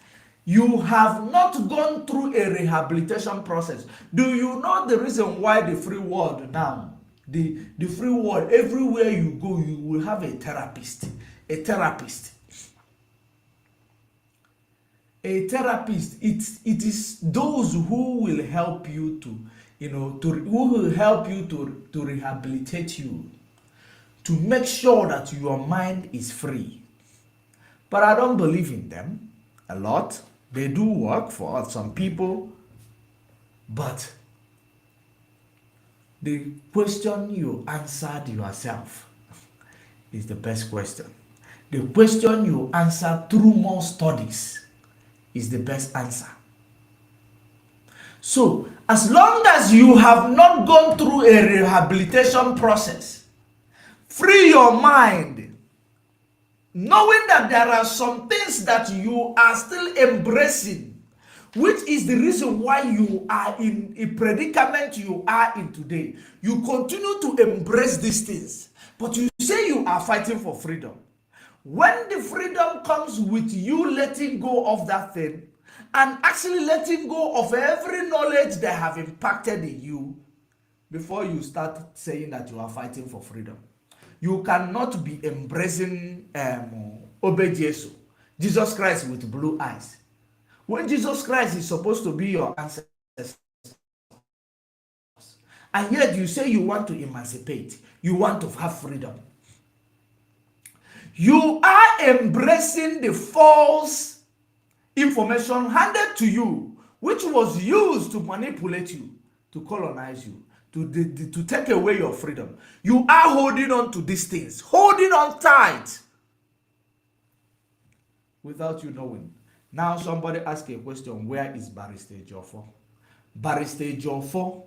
You have not gone through a rehabilitation process. Do you know the reason why the free world now, the free world, everywhere you go, you will have a therapist. A therapist. A therapist, it is those who will help you who will help you to rehabilitate you, to make sure that your mind is free. But I don't believe in them a lot. They do work for some people, but the question you answered yourself is the best question. The question you answer through more studies is the best answer. So, as long as you have not gone through a rehabilitation process, free your mind, knowing that there are some things that you are still embracing, which is the reason why you are in a predicament you are in today. You continue to embrace these things, but you say you are fighting for freedom. When the freedom comes with you letting go of that thing, and actually letting go of every knowledge that have impacted in you, before you start saying that you are fighting for freedom. You cannot be embracing Obident, Jesus Christ with blue eyes, when Jesus Christ is supposed to be your ancestor. And yet you say you want to emancipate, you want to have freedom. You are embracing the false information handed to you, which was used to manipulate you, to colonize you, to take away your freedom. You are holding on to these things, holding on tight, without you knowing. Now somebody asked a question, where is Barrister Ejiofor? Barrister Ejiofor,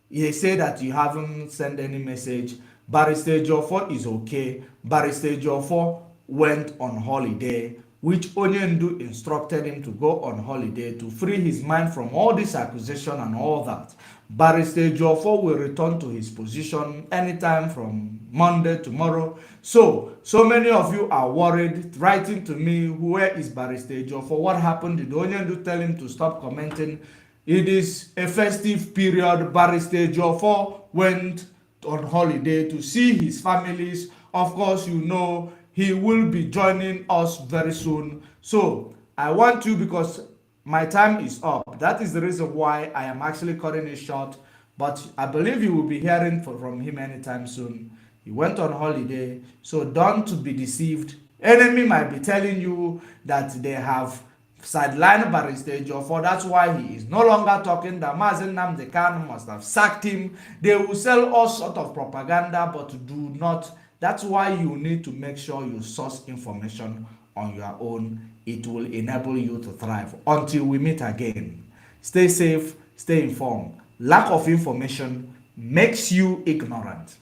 he said that you haven't sent any message. Barrister Ejiofor is okay. Barrister Ejiofor went on holiday, which Onyendu instructed him to go on holiday to free his mind from all this accusation and all that. Barrister Ejiofor will return to his position anytime from Monday, tomorrow. So many of you are worried, writing to me, where is Barrister Ejiofor? What happened? Did Onyendu tell him to stop commenting? It is a festive period. Barrister Ejiofor went on holiday to see his families. Of course, you know he will be joining us very soon. So I want you, because my time is up. That is the reason why I am actually cutting it short. But I believe you will be hearing from him anytime soon. He went on holiday, so don't be deceived. Enemy might be telling you that they have sidelined Barr Ejiofor. That's why he is no longer talking. That Mazi Nnamdi Kanu must have sacked him. They will sell all sort of propaganda, but do not. That's why you need to make sure you source information on your own. It will enable you to thrive. Until we meet again, stay safe, stay informed. Lack of information makes you ignorant.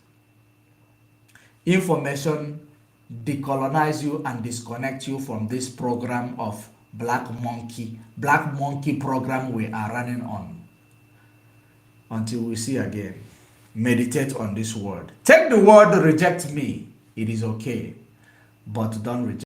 Information decolonize you and disconnect you from this program of black monkey program we are running on. Until we see again, meditate on this word. Take the word, reject me, it is okay, but don't reject